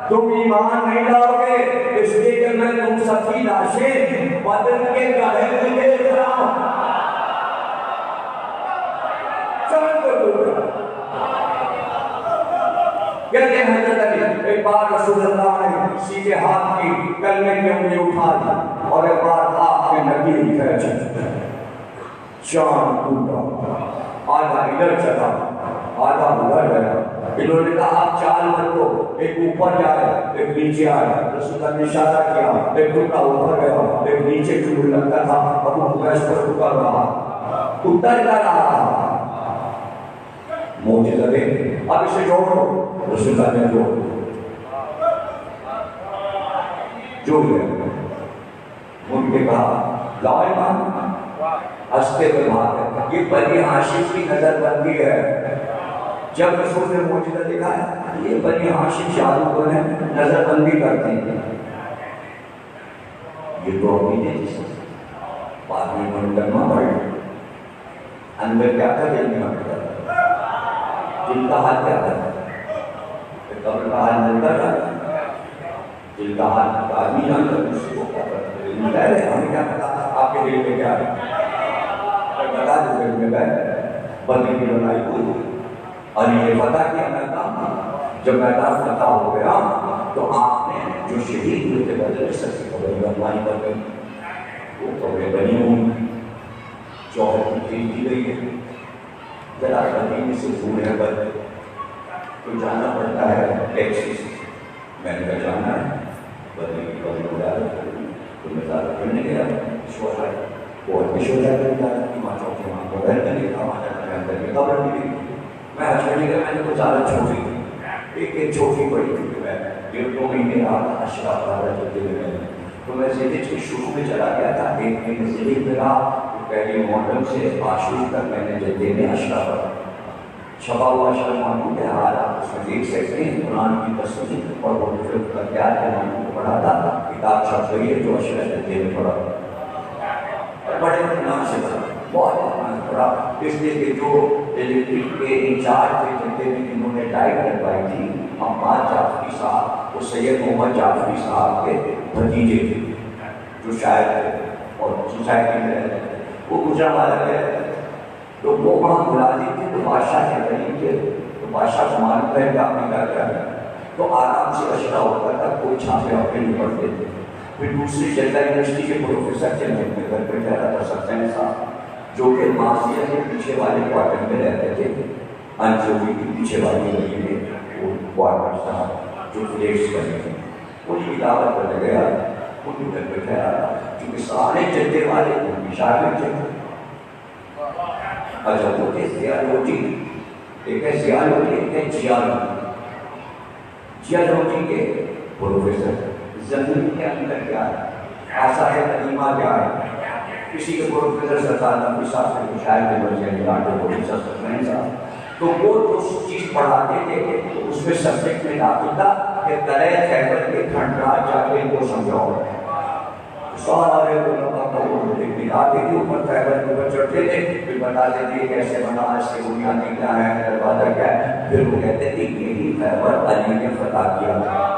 تم ایمان نہیں لاؤ گے، اس لیے کہ میں تم سب کی لاشیں بدن کے گڑھے میں دیکھ رہا ہوں۔ چاند تو ڈوب گیا۔ کہتے ہیں حضرت علی ایک بار رسول اللہ نے سیدھے ہاتھ کی کلمے کی انگلی اٹھا دی اور ایک بار آپ کے نبی کھینچ چاند ٹوٹا، آدھا ادھر چلا آدھا ادھر گیا۔ انہوں نے کہا آپ چال مت دو، ایک اوپر جائے ایک نیچے آئے۔ رسول اللہ نے اشارہ کیا، ایک ٹکڑا اوپر گیا ایک نیچے ٹکڑ لگتا تھا، اب وہ گیس پر ٹکڑ رہا اتر کر رہا موجے لگے اب اسے جوڑ دو۔ رسول اللہ نے جوڑ لیا۔ ان کے کہا لا ایمان ہنستے ہوئے بات ہے، یہ بنی ہاشم کی نظر بندی ہے۔ جب رسول نے معجزہ دکھایا یہ بنی ہاشم جادوگر ہیں، نظر بندی کرتے ہیں، یہ تو عقیدے جس بعد میں منڈما پڑ اندر کیا تھا دل میں دل کا حال کیا تھا، قبر کا حال ملتا تھا، دل کا حال آدمی جانتا دوسرے کو کیا کرتا ہے، ہمیں کیا پتا آپ کے دل میں کیا ہے، بتا دو دل میں گئے بندی کی لڑائی ہوئی اور یہ پتا کیا میں کہا جب میدان فتح ہو گیا تو آپ نے جو شہید ہوئے تھے بدر سر سے قبر بنوائی کر گئی، وہ قبریں بنی ہوئی، چوہر کی دی گئی ہے، ذرا مدینے سے دور ہے بدر تو جانا پڑتا ہے ٹیکسی سے، میں نے کہا جانا ہے بدر کی قبر بلا تو میں زیادہ کرنے گیا شوہر وہ شوہر کرتا ہے کہ ماں چوکے وہاں کو گھر میں دیکھا وہاں جانا اندر کی قبر بھی میں ہسپتال گیا، میں نے کچھ زیادہ چھوٹی تھی، ایک چھوٹی بڑی تھی، میں 1.5 مہینے رہا اشراف رہا چلتے ہوئے تو میں زیدج کے شروع میں چلا گیا تھا، 1 مہینے زیدج میں رہا، پہلی ماڈل سے عاشور تک میں نے جدے میں اشراف رہا، چھپا ہوا اشراف موجود ہے، آج آپ اس میں دیکھ سکتے ہیں قرآن کی تصدیق اور وہ کا کیا ہے میں کو پڑھا تھا، کتاب چھپ گئی ہے جو اشراف جدے میں پڑھا بڑے نام سے بہت پڑھا، اس لیے کہ جو الیکٹرک کے انچارج تھے جنتے میں انہوں نے ڈائٹ کروائی تھی عمار جعفری صاحب، وہ سید محمد جعفری صاحب کے بھتیجے تھے جو شاعر تھے اور سوسائٹی میں رہتے تھے، وہ گجرا والا گئے تو وہ وہاں ملازم تھے تو بادشاہ کے غریب تھے تو بادشاہ کو معلوم رہے کہ آپ نے کیا کیا تو آرام سے اشرا ہوتا تھا، کوئی چھاپے واپے نہیں پڑتے تھے۔ پھر دوسری جدہ یونیورسٹی کے پروفیسر تھے، میں اپنے گھر پہ ٹھہرا تھا سفین صاحب جو کہ ماسیا کے پیچھے والے کوارٹر میں رہتے تھے، انجوی کے پیچھے والے گلی میں وہ کوارٹر تھا جو فلیٹس بنے تھے، انہیں کی دعوت پر گیا، ان کے گھر پہ ٹھہرا تھا کیونکہ سارے جدے والے ان کی شاگرد تھے۔ اچھا وہ تھے زیالوجی، ایک ہے زیالوجی ایک ہے جیالوجی۔ جیالوجی کے پروفیسر زمین کے اندر کیا ہے، آثار قدیمہ کیا ہے، کسی کے پروفیسر سرکار نبی صاحب سے شاعر کے بچے نگاہ کے پروفیسر سفین صاحب تو وہ جو چیز پڑھاتے تھے اس میں سبجیکٹ میں داخل تھا کہ تلے خیبر کے کھنڈرا جا کے ان کو سمجھاؤ، سارے علماء کا وہ آتے تھے اوپر خیبر کے اوپر چڑھتے تھے، پھر بتاتے تھے کیسے بنا، اس کے بنیادی کیا ہے، دروازہ کیا ہے، پھر وہ کہتے تھے یہی خیبر علی نے فتح کیا تھا۔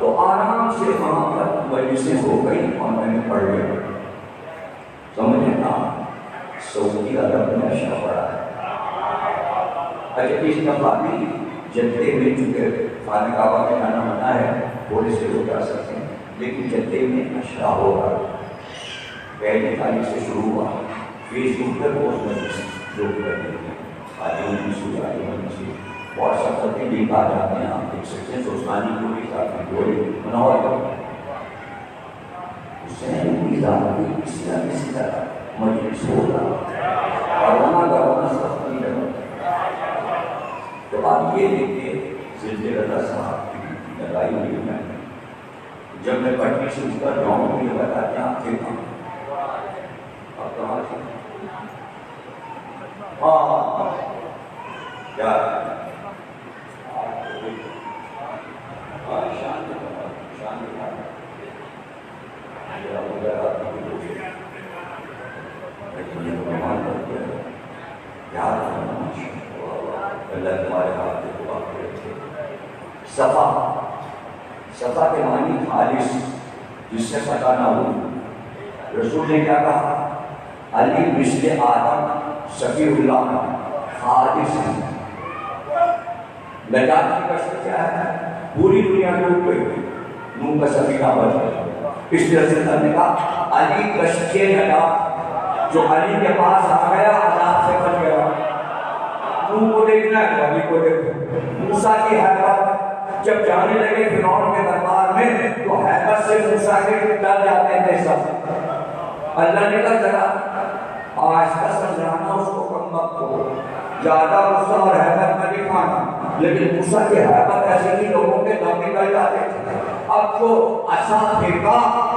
تو آرام سے وہاں پر مجلسیں ہو گئی اور میں نے پڑھ لیا، سمجھے نا، سعودی عرب میں اشرا پڑھا ہے۔ اچھا اس دفعہ بھی جدے میں چونکہ خانہ کعبہ میں جانا منع ہے، تھوڑے سے لوگ جا سکتے ہیں، لیکن جدے میں اشرا ہو رہا، پہلی تاریخ سے شروع ہوا، فیس بک پر بہت مجلس لوگ کرتے ہیں، آج واٹس ایپ پر بھی لنک آ جاتے ہیں، آپ دیکھ سکتے ہیں، سوسانی کو بھی ساتھ میں جوڑے منور کرتے ہیں، حسین کی ذات کی کسی نہ کسی طرح مجلس ہوگا اور وہاں کا وہاں سب نہیں لگا۔ تو آپ یہ دیکھیں زلزلہ صاحب کی لگائی ہوئی میں جب میں پٹری سے اتر جاؤں تو یہ بتاتے ہیں آپ کے کام اب کہاں سے ہاں کیا اللہ تمہارے ہاتھ میں دعا کرے صفا صفا کے معنی خالص جس سے پتہ نہ ہو رسول نے کیا کہا علی مثل آدم شفیع اللہ خالص نجات کی کشف کیا ہے پوری دنیا ڈوب گئی نوح کا سفینہ بچ گیا اس لیے رسول اللہ نے کہا علی کشف نجات جو علی کے پاس آ گیا عذاب سے بچ گیا نوح کو دیکھنا ہے تو علی کو دیکھو موسیٰ کی حیبت جب جانے لگے فرعون کے دربار میں تو حیبت سے موسیٰ کے ڈر جاتے تھے سب اللہ نے کہا ذرا آج کا سمجھانا اس کو کم مت ہو زیادہ غصہ اور حیبت میں دکھانا لیکن موسیٰ کی حیبت ایسے ہی لوگوں کے دم نکل جاتے تھے اب جو عصا پھینکا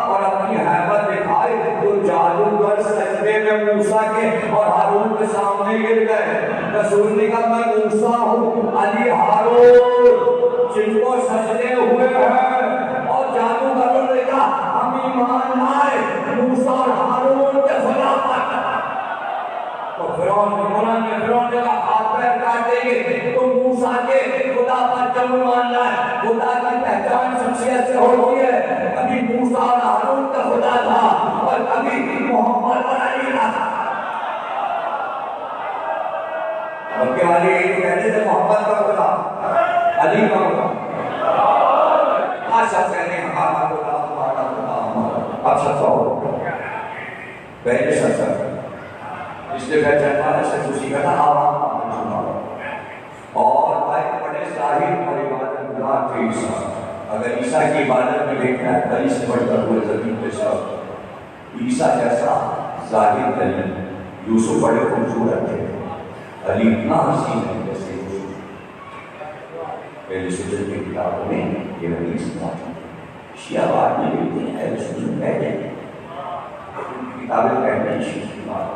اور اپنی حیبت دکھائی تو جادوگر سجدے میں موسیٰ کے اور ہارون کے سامنے گر گئے رسول نے کہا میں موسیٰ ہوں علی ہارون جن کو سجدے ہوئے ہیں اور جادوگروں نے کہا ہم ایمان لائے موسیٰ اور ہارون کے خدا پر تو فرعون نے کہا ہاتھ پیر کاٹ دیں گے تو موسیٰ کے خدا پر جب ایمان لائے خدا کی پہچان شخصیت سے ہوتی ہے کبھی موسیٰ اور ہارون کا خدا تھا اور کبھی محمد اور علی تھا مکے والے یہ کہتے تھے محمد کا خدا علی کا خدا آج سب کہتے ہیں ہمارا خدا ہمارا خدا اب سب ہو پہلے سب اس لیے پہچان والا سے خوشی کا تھا اور بھائی بڑے ظاہر اور عبادت گزار تھے عیسیٰ اگر عیسیٰ کی عبادت میں دیکھنا ہے بڑی سے بڑھ کر ہوئے زمین پہ سب عیسیٰ جیسا ظاہر دلیل یوسف بڑے خوبصورت تھے علی اتنا حسین ہے جیسے یوسف پہلے سجن کی کتابوں میں یہ حدیث شیعہ بعد میں لکھتے ہیں اہل سنت پہلے کتابیں پہلے شیعہ کی بات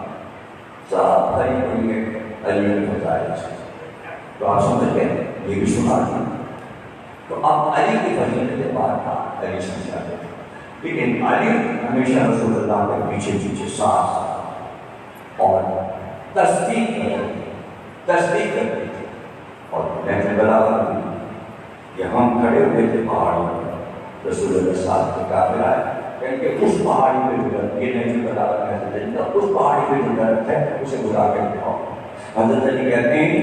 سب بھری ہوئی ہے علی نے فضائل سے تو آپ سمجھ گئے یہ بھی سنا دیا تو اب علی کی فضیلت بات تھا علی سمجھا گیا لیکن علی ہمیشہ رسول اللہ کے پیچھے پیچھے ساتھ اور تصدیق کرتے تھے اور میں بلاغت دی کہ ہم کھڑے ہوئے تھے پہاڑوں پر رسول اللہ ساتھ کے کافر آئے کہ اس پہاڑی پہ جو درخت یہ نہیں بلاغت میں اس پہاڑی پہ جو درخت ہے اسے بلا کے دکھاؤ حضرت علی کہتے ہیں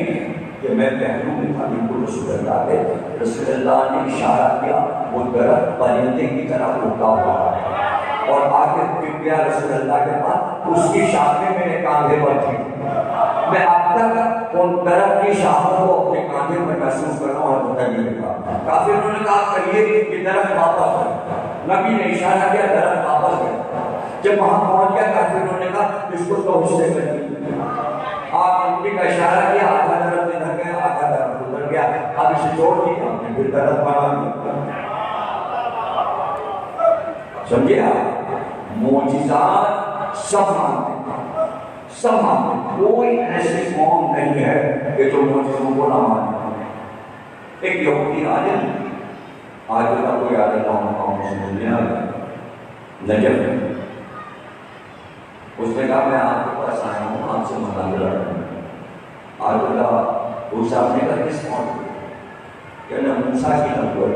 کہ میں پہلو میں تھا بالکل رسول اللہ کے رسول اللہ نے اشارہ کیا وہ درخت پرندے کی طرح اڑتا ہوا ہے اور آگے پھر گیا رسول اللہ کے پاس اس کی شاخیں میرے کاندھے پر تھی میں اب تک ان درخت کی شاخوں کو اپنے کاندھے پر محسوس کر رہا ہوں اور پتہ نہیں لگا کافی انہوں نے کہا کریے کہ درخت واپس ہے نبی نے اشارہ کیا درخت واپس گیا جب وہاں پہنچ گیا کافی انہوں نے کہا اس کو تو حصے کر دی آپ ان کا اشارہ کیا آدھا درخت ادھر گیا آدھا درخت ادھر گیا اب اسے چھوڑ دیا ہم نے پھر درخت بنا دیا سمجھے آپ معجزات سب مانتے کوئی ایسی قوم نہیں ہے کہ جو معجزوں کو نہ مانے ایک یہودی عالم آج تک کوئی عالم قوم سے ملنے آیا نجف اس نے کہا میں آپ کے پاس آیا ہوں آپ سے مناظرہ کروں آج اللہ اس صاحب نے کہا کس قوم کہ میں موسیٰ کی نبوت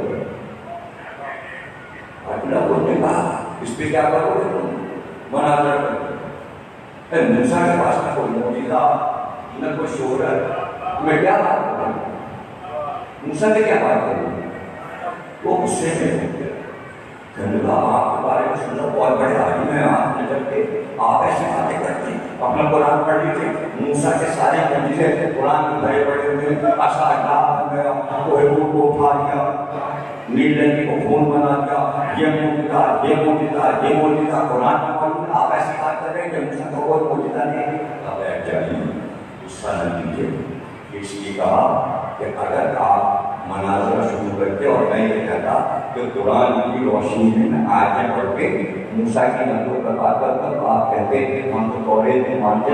آج اللہ نے کہا اس پہ کیا کرو گے تم مناظرہ کرو موسیٰ کے پاس نہ کوئی معجزہ نہ کوئی شہرت میں کیا بات کروں موسیٰ نے کیا بات کروں وہ غصے میں ہو گیا کہنے لگا آپ کے بارے میں سنا بہت بڑے عالم ہیں آپ نے جب کہ آپ ایسی باتیں کرتے ہیں اپنا قرآن پڑھ لیجیے موسیٰ کے سارے معجزے قرآن میں بھرے پڑے ہوئے عصا اللہ گیا کوہ طور کو اٹھا دیا نیل ندی کو خون بنا دیا یہ معجزہ قرآن میں معلوم ہے آپ ایسی بات کر رہے ہیں کہ موسیٰ کا کوئی معجزہ نہیں ہے اب ایک جاہی غصہ نہ کیجیے اس لیے کہا کہ اگر آپ مناظرہ شروع کرتے اور میں یہ کہتا جو قرآن کی روشنی میں آیتیں پڑھ کے موسیٰ کی نقل و بات کر آپ کہتے ہیں ہم تو توریت میں مانتے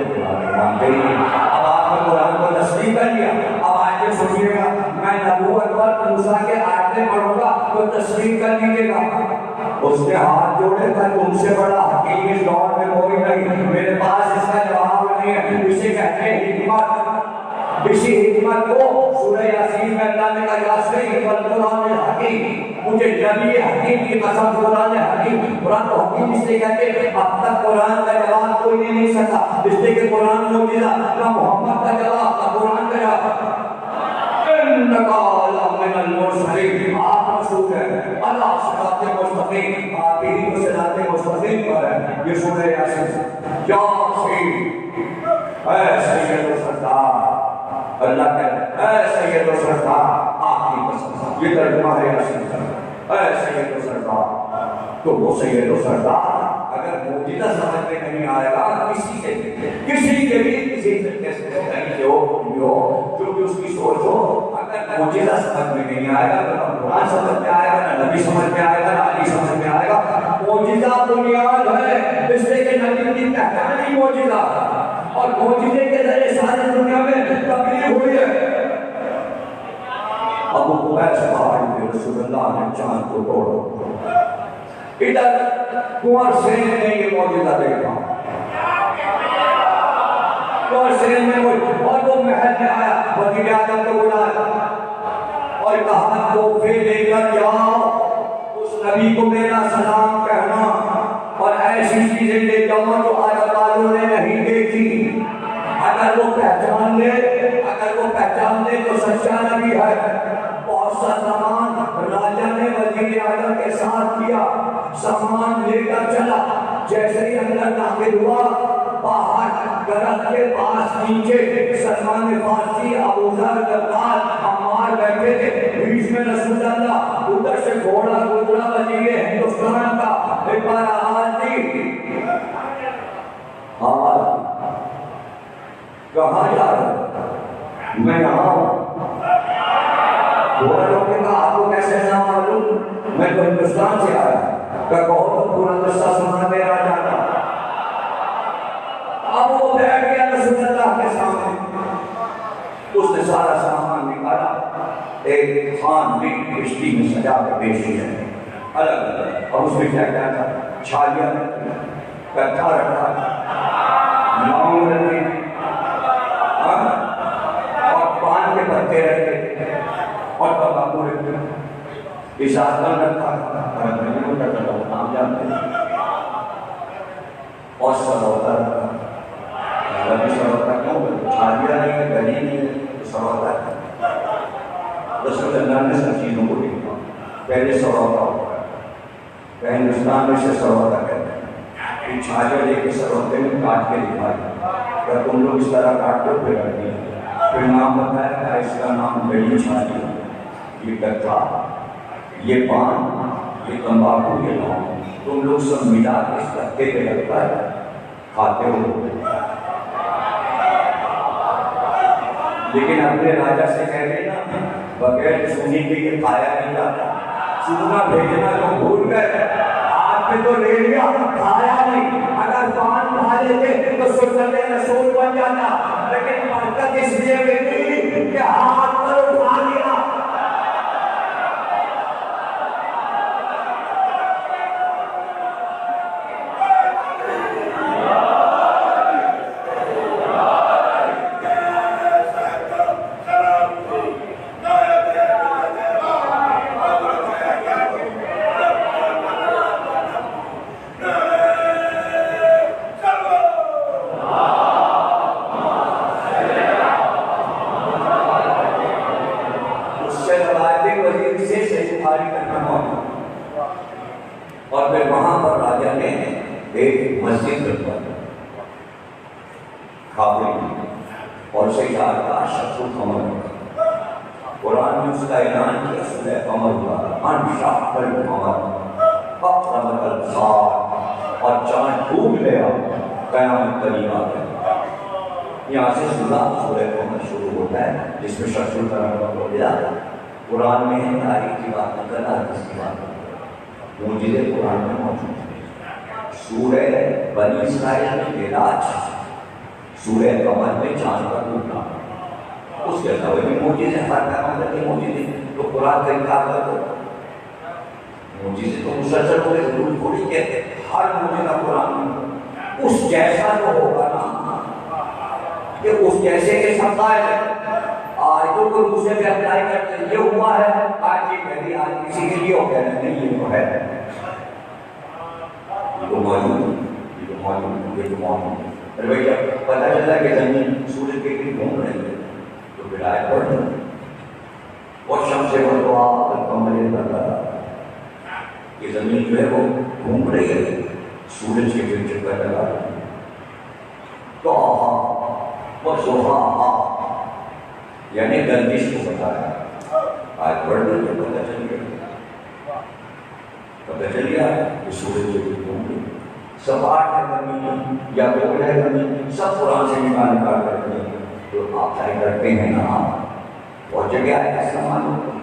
مانتے ہی نہیں. اب آپ نے قرآن کو تسلیم کر لیا. اب آگے سوچیے گا میں نبوت پر موسیٰ کے آیتیں پڑھوں گا تو تسلیم کر لیجیے گا. اس نے ہاتھ جوڑے تھا تم سے بڑا حکیم اس دور میں کوئی نہیں. میرے پاس اس کا جواب نہیں ہے. اسے کہتے ہیں حکمت. اسی حکمت کو سورہ یاسین میں اللہ نے کہا یاسین والقرآن الحکیم. مجھے نبی حکیم کی قسم قرآن حکیم. قرآن کو حکیم اس لیے کہتے ہیں اب تک قرآن کا جواب کوئی نہیں دے سکا اس لیے کہ قرآن معجزہ نہ محمد کا جواب نہ قرآن کا جواب. من المرسلین آپ رسول ہیں اللہ صراط مستقیم آپ ہی کو صراط مستقیم پر ہے. یہ سورہ یاسین یاسین اے سید و سردار اللہ کہتا ہے اے سید و سردار آپ کی قسم. یہ ترجمہ ہے یاسین کا اے سید و سردار. تو وہ سید و سردار اگر موجودہ سمجھ میں نہیں آئے گا کسی کے بھی کسی سے جو اس کی سوچ ہو اگر موجودہ سمجھ میں نہیں آئے گا نہ قرآن سمجھ میں آئے گا نہ نبی سمجھ میں آئے گا نہ علی سمجھ میں آئے گا. موجودہ بنیاد ہے اس لیے کہ نبی کی پہچان ہی موجودہ اور موجودے کے ذریعے ساری دنیا میں تبلیغ ہوئی ہے. ابو قبیس پہاڑی پہ رسول اللہ نے چاند کو توڑا. ادھر کنور سین نے یہ موجودہ دیکھا. کنور سین نے اور وہ محل میں آیا وزیر اعظم کو بلایا اور کہا تحفے لے کر جاؤ اس نبی کو میرا سلام کہنا اور ایسی چیزیں لے جاؤ جو عرب والوں نے نہیں دیکھی. اگر وہ پہچان لے تو سچا نبی ہے. بہت سا سامان راجہ نے وزیر اعظم کے ساتھ کیا. سامان لے کر چلا. جیسے ہی اندر داخل ہوا باہر درخت کے پاس نیچے سلمان فارسی ابو ذر غفار عمار بیٹھے تھے. بیچ میں رسول اللہ ادھر سے گھوڑا گزرا وزیر ہندوستان کا. ایک بار آواز دی کہاں جا رہے میں یہاں ہوں. گھوڑا لوگ نے کہا آپ کو کیسے نہ معلوم میں تو ہندوستان سے آیا. کہ کہو تو پورا قصہ سنا میرا جانا. اب وہ بیٹھ گیا رسول اللہ کے سامنے. اس نے سارا سامان نکالا. ایک خان میں کشتی میں سجا کے پیش کیا الگ الگ. اور اس میں کیا کیا تھا چھالیاں کٹھا رکھا لونگ رکھے اور پان کے پتے رکھے اور تمباکو رکھے. اشارتن رکھا نام جانتے ہیں اور سروتا رکھا. ربی سروتا کیوں چھالیاں نہیں ہے گلی نہیں ہے سروتا ہے. رسول اللہ نے سب چیزوں کو دیکھا. پہلے سروتا ہوتا ہے کہ ہندوستان میں سے سروتا کہتے ہیں. چھالیاں لے کے سروتے میں کاٹ کے دکھایا کہ تم لوگ اس طرح کاٹ کے پھر رکھ دیا. پھر نام بتایا کہ اس کا نام گلی چھالی. یہ کٹھا یہ پان یہ تمباکو یہ لونگ تم لوگ سب ملا کے اس کٹھے پہ لگتا ہے کھاتے ہو. لیکن اپنے راجا سے کہہ دینا بغیر چونے کے یہ کھایا نہیں جاتا. چونا بھیجنا تو بھول گئے. آپ نے تو لے لیا کھایا نہیں. اگر پان کھا لیتے تو سنت رسول بن جاتا. لیکن برکت اس لیے ملی کہ ہاتھ پر اٹھا لیا. اور پھر وہاں پر راجہ نے ایک مسجد بنوائی کھابے اور اسے یاد کا شخص القمر. قرآن نے اس کا اعلان کیا سورہ قمر کا انشق القمر فاقتربت الساعة اور چاند ڈوب گیا قیامت قریب آ گئی. یہاں سے سورہ قمر شروع ہوتا ہے جس میں شخص القمر ہو گیا. قرآن میں ہے تاریخ کی بات نہ کرنا، حدیث کی بات نہ کرنا، معجزے قرآن میں موجود ہیں۔ سورہ بنی اسرائیل میں معراج، سورہ قمر میں چاند کا ٹوٹنا، اس کے علاوہ بھی معجزے ہر پیغمبر کے معجزے ہیں۔ تو قرآن کا انکار کر دو، معجزے تو مسلسل ہوئے، ضرور تھوڑی کہ ہر معجزہ قرآن میں اس جیسا جو ہوگا نا، کہ اس جیسے کے سب قائل ہے۔ آیتوں کو دوسرے پہ اپلائی کرتے ہیں، یہ ہوا ہے آج یہ کہہ دیا، آج کسی کے لیے ہو گیا نہیں، یہ تو ہے، یہ تو موجود ہے، یہ تو موجود ہے، یہ تو موجود ہے۔ ارے بھائی جب پتہ چلا کہ زمین سورج کے لیے گھوم رہی ہے تو پھر آئے پڑھ دیں، اور شمس والضحیٰ والقمر اذا یہ زمین جو ہے وہ گھوم رہی ہے، سورج کے پھر چکر لگا رہی ہے۔ تو والضحیٰ یعنی گردش کو بتایا، آج پڑھ لیں تو پتہ چل گیا، پتہ چل گیا کہ سورج جو گھوم رہی ہے، سپاٹ ہے زمین یا گول ہے زمین، سب قرآن سے نکال کرتے ہیں۔ تو آپ طے کرتے ہیں نا، اور جگہ ہے استعمال ہو،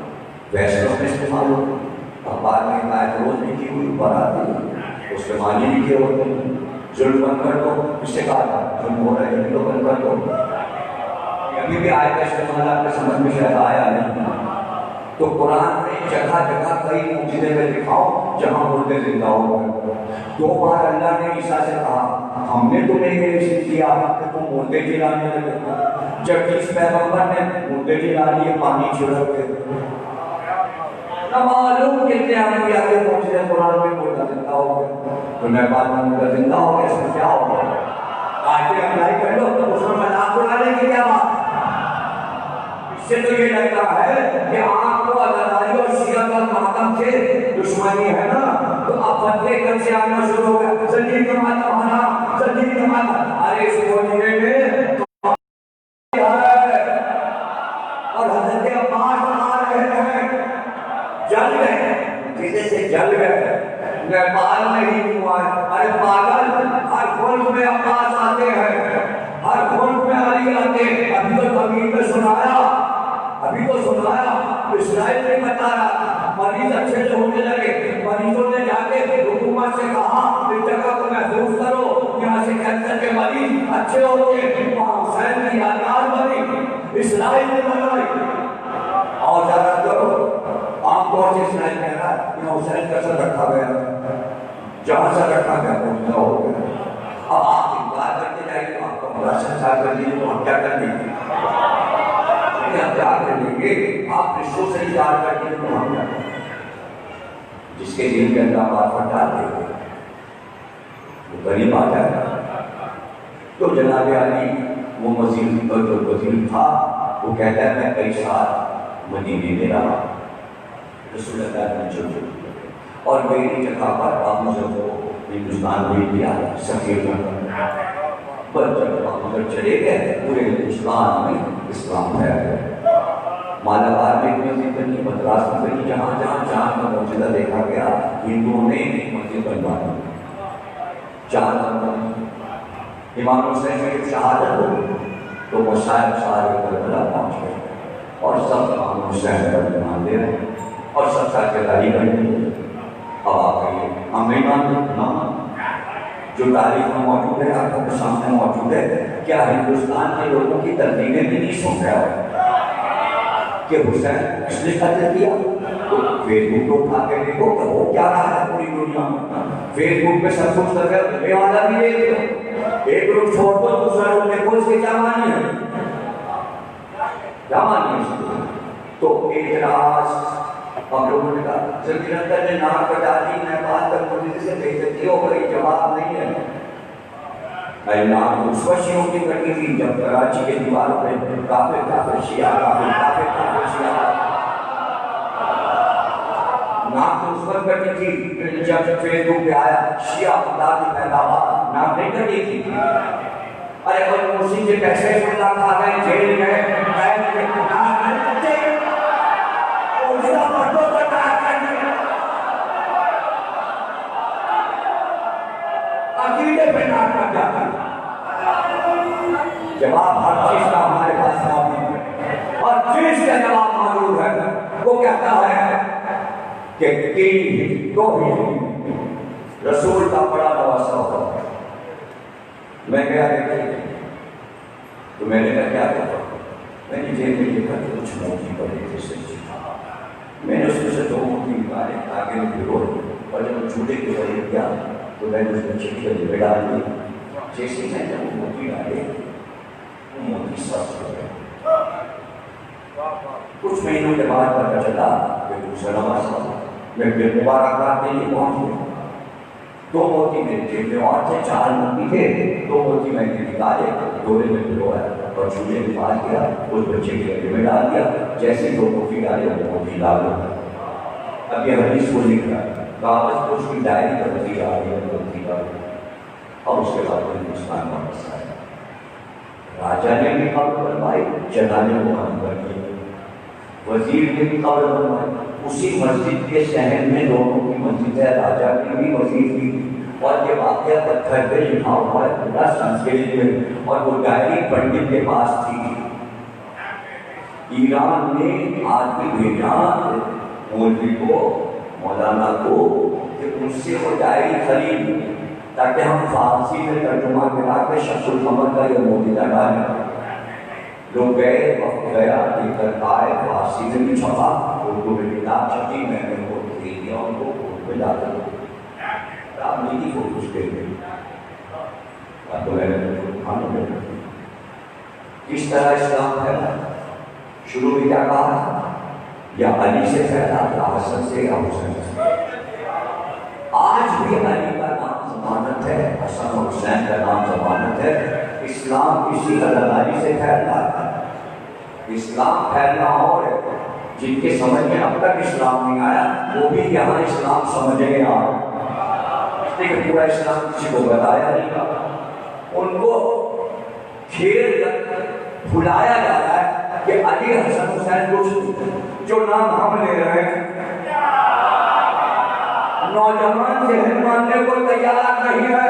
ویسنوں میں استعمال ہو، اخبار میں آیت روز لکھی ہوئی اوپر آتی ہے، اس کے معنی لکھے ہوتے ہیں، ظلم بند کر دو، اس سے کہا ظلم ہو رہا ہے تو بند کر دو۔ ابھی بھی آیت استعمال آپ کے سمجھ میں شاید آیا نہیں، تو قرآن میں جگہ جگہ کئی معجزے میں دکھاؤ جہاں مردے زندہ ہو گئے۔ 2 بار اللہ نے عیسیٰ سے کہا ہم نے تمہیں یہ اس لیے کیا کہ تم مردے جلانے لگے، جب جس پیغمبر نے مردے جلا لیے پانی چھڑک کے، نہ معلوم کتنے انبیاء کے معجزے قرآن میں مردہ زندہ ہو گئے، تو نیپال میں مردہ زندہ ہو گیا، اس میں کیا ہو گیا؟ آج اپلائی کر لو تو اس میں مذاق اڑانے کی کیا بات؟ اس سے تو یہ لگتا ہے کہ آپ کو ازاداری اور شیعہ کا ماتم سے دشمنی ہے نا، تو اب فتوے کب سے آنا شروع ہو گیا، زنجیر کا ماتم آنا، زنجیر کا ماتم، ارے اس معجزے میں اور حضرت عباس آ رہے ہیں، جل گئے، کسی سے جل گئے، نیپال میں ہی ہوا ہے۔ ارے پاگل، ہر ملک میں عباس آتے ہیں، ہر ملک میں علی آتے ہیں۔ ابھی تو زمین میں سنایا، ابھی تو سنایا، اسرائیل میں بتا رہا، مریض اچھے سے ہونے لگے، مریضوں نے جا کے حکومت سے کہا اس جگہ کو محفوظ کرو، یہاں سے کینسر کے مریض اچھے ہوتے، وہاں حسین کی یادگار بنی، اسرائیل نے بنائی۔ اور زیادہ کرو، عام طور سے اسرائیل کہہ رہا ہے یہاں حسین کا سر رکھا گیا، جہاں سے رکھا گیا پہنچا ہو گیا۔ اب آپ انکار کرتے جائیے، آپ کو بڑا سنسار کر دیجیے تو ہم کیا کر دیں گے؟ ہم کیا کر دیں گے؟ آپ رشتوں سے انکار کر دیجیے تو ہم کیا کر دیں گے؟ جس کے دل کے اندر بات پر ڈال دے گے وہ غریب آ جائے گا۔ تو جناب علی وہ مزید جو وزیر تھا وہ کہتا ہے میں کئی سال مدینے میں رہا، رسول اللہ نے جو اور میری جگہ پر آپ مجھے کو ہندوستان بھیج دیا سفیر بن، پر جب آپ ادھر چلے گئے پورے ہندوستان میں اسلام پھیل گیا۔ مالابار میں ایک مسجد بنی، مدراس میں بنی، جہاں جہاں چاند کا معجزہ دیکھا گیا ہندوؤں نے ایک مسجد بنوا دی، چاند کا معجزہ۔ امام حسین کی جب شہادت ہو تو مصائب سارے کربلا پہنچ گئے اور سب امام حسین پر ایمان دے رہے ہیں اور سب ساکرداری کر رہے ہیں۔ اب آپ کہیے ہم نہیں مانتے نا، جو تاریخ میں موجود ہے آپ کے سامنے موجود ہے، کیا ہندوستان کے لوگوں کی ترتیبیں بھی نہیں سن رہا ہے کہ حسین اس نے قتل کیا؟ تو فیس بک کو اٹھا کے دیکھو کہ وہ کیا رہا ہے پوری دنیا میں، فیس بک پہ سب کچھ کر کے میرے والا بھی دیکھ لو، ایک گروپ چھوڑ دو دوسرا گروپ دیکھو، اس کے کیا معنی ہے، کیا معنی ہے اس کے؟ تو اعتراض ہم لوگوں نے کہا زمینندر نے ناک بجا دی، نیپال تک مجھے سے بےعزتی ہو گئی، جواب نہیں ہے۔ میں نام اس وشیوں کی کٹی تھی جب کراچی کے دیواروں پہ کافر شیعہ کافر شیعہ نام تو اس وقت کٹی تھی جب فیس بک پہ آیا شیعہ خدا کی پیداوار، نام نہیں کٹی تھی۔ ارے اور اسی کے پیسے اللہ کھا گئے، جیل گئے، قید میں نام نہیں کٹے، عقیدے پہ ناک کٹ جاتا ہے۔ جواب ہر چیز کا ہمارے پاس موجود ہے اور چیز کا جواب موجود ہے، وہ کہتا ہے کہ رسول کا بڑا نواسا ہوتا ہے. میں گیا دیکھا تو میں نے کہا کیا کرتا ہوں, میں نے جیب میں دیکھا کہ کچھ موتی پڑے تھے سچی. میں نے اس میں سے 2 موتی نکالے آگے میں پھرو, اور جب وہ چھوٹے کے قریب گیا تو میں نے اس میں چھٹی کر جگہ ڈال دی. جیسے میں نے وہ موتی ڈالے وہ موتی صاف ہو گئے. کچھ مہینوں کے بعد پتہ چلا کہ دوسرا نواسا میں پھر مبارکباد کے لیے پہنچ گیا. 2 موتی میرے جیب میں اور تھے, 4 موتی تھے. 2 موتی میں نے نکالے, ڈورے میں پھرویا اور چولہے میں پاس کیا, اس بچے کے گلے میں ڈال دیا. جیسے 2 موتی ڈالے وہ موتی ڈال دیا. اب یہ حدیث کو لکھ رہا ہے, کاغذ کو اس کی ڈائری پر لکھی آ رہی ہے, موتی ڈال دیا. اور اس کے بعد ہندوستان کا مسئلہ ہے. راجا نے بھی قبر بنوائی, چلانے کو بند کر دیا. وزیر نے بھی قبر بنوائی. اسی مسجد کے شہر میں دونوں کی مسجد ہے, راجا کی بھی وزیر کی. اور یہ واقعہ پتھر پہ لکھا ہوا ہے پورا سنسکرت میں, اور وہ ڈائری پنڈت کے پاس تھی. ایران نے آدمی بھیجا مولوی کو, مولانا کو, کہ ان سے وہ ڈائری خرید تاکہ ہم فارسی میں ترجمہ کرا کے شمس القمر کا یہ موجودہ ڈالیں. لوگ گئے, وقت گیا, لے کر آئے, فارسی میں بھی چھپا, اردو میں کتاب چھپی, میں نے وہ دے دیا ان کو, اردو میں لا کر راجنیتی کو کچھ دے دیں. اب تو میں نے کھانا میں کس طرح اسلام پھیلا, شروع میں کیا کہا تھا, یا علی سے پھیلا, یا حسن سے, یا حسین سے. آج بھی علی کا نام ضمانت ہے, حسن اور حسین کا نام ضمانت ہے. اسلام کسی علی سے پھیلتا ہے. اسلام پھیلنا اور جن کے سمجھ میں اب تک اسلام نہیں آیا وہ بھی یہاں اسلام سمجھنے آ رہے. لیکن پورا اسلام کسی کو بتایا نہیں تھا. ان کو کھیل بھلایا جا رہا ہے کہ علی حسن حسین کچھ جو نام ہم لے رہے ہیں, نوجوان ذہن ماننے کو تیار نہیں ہے,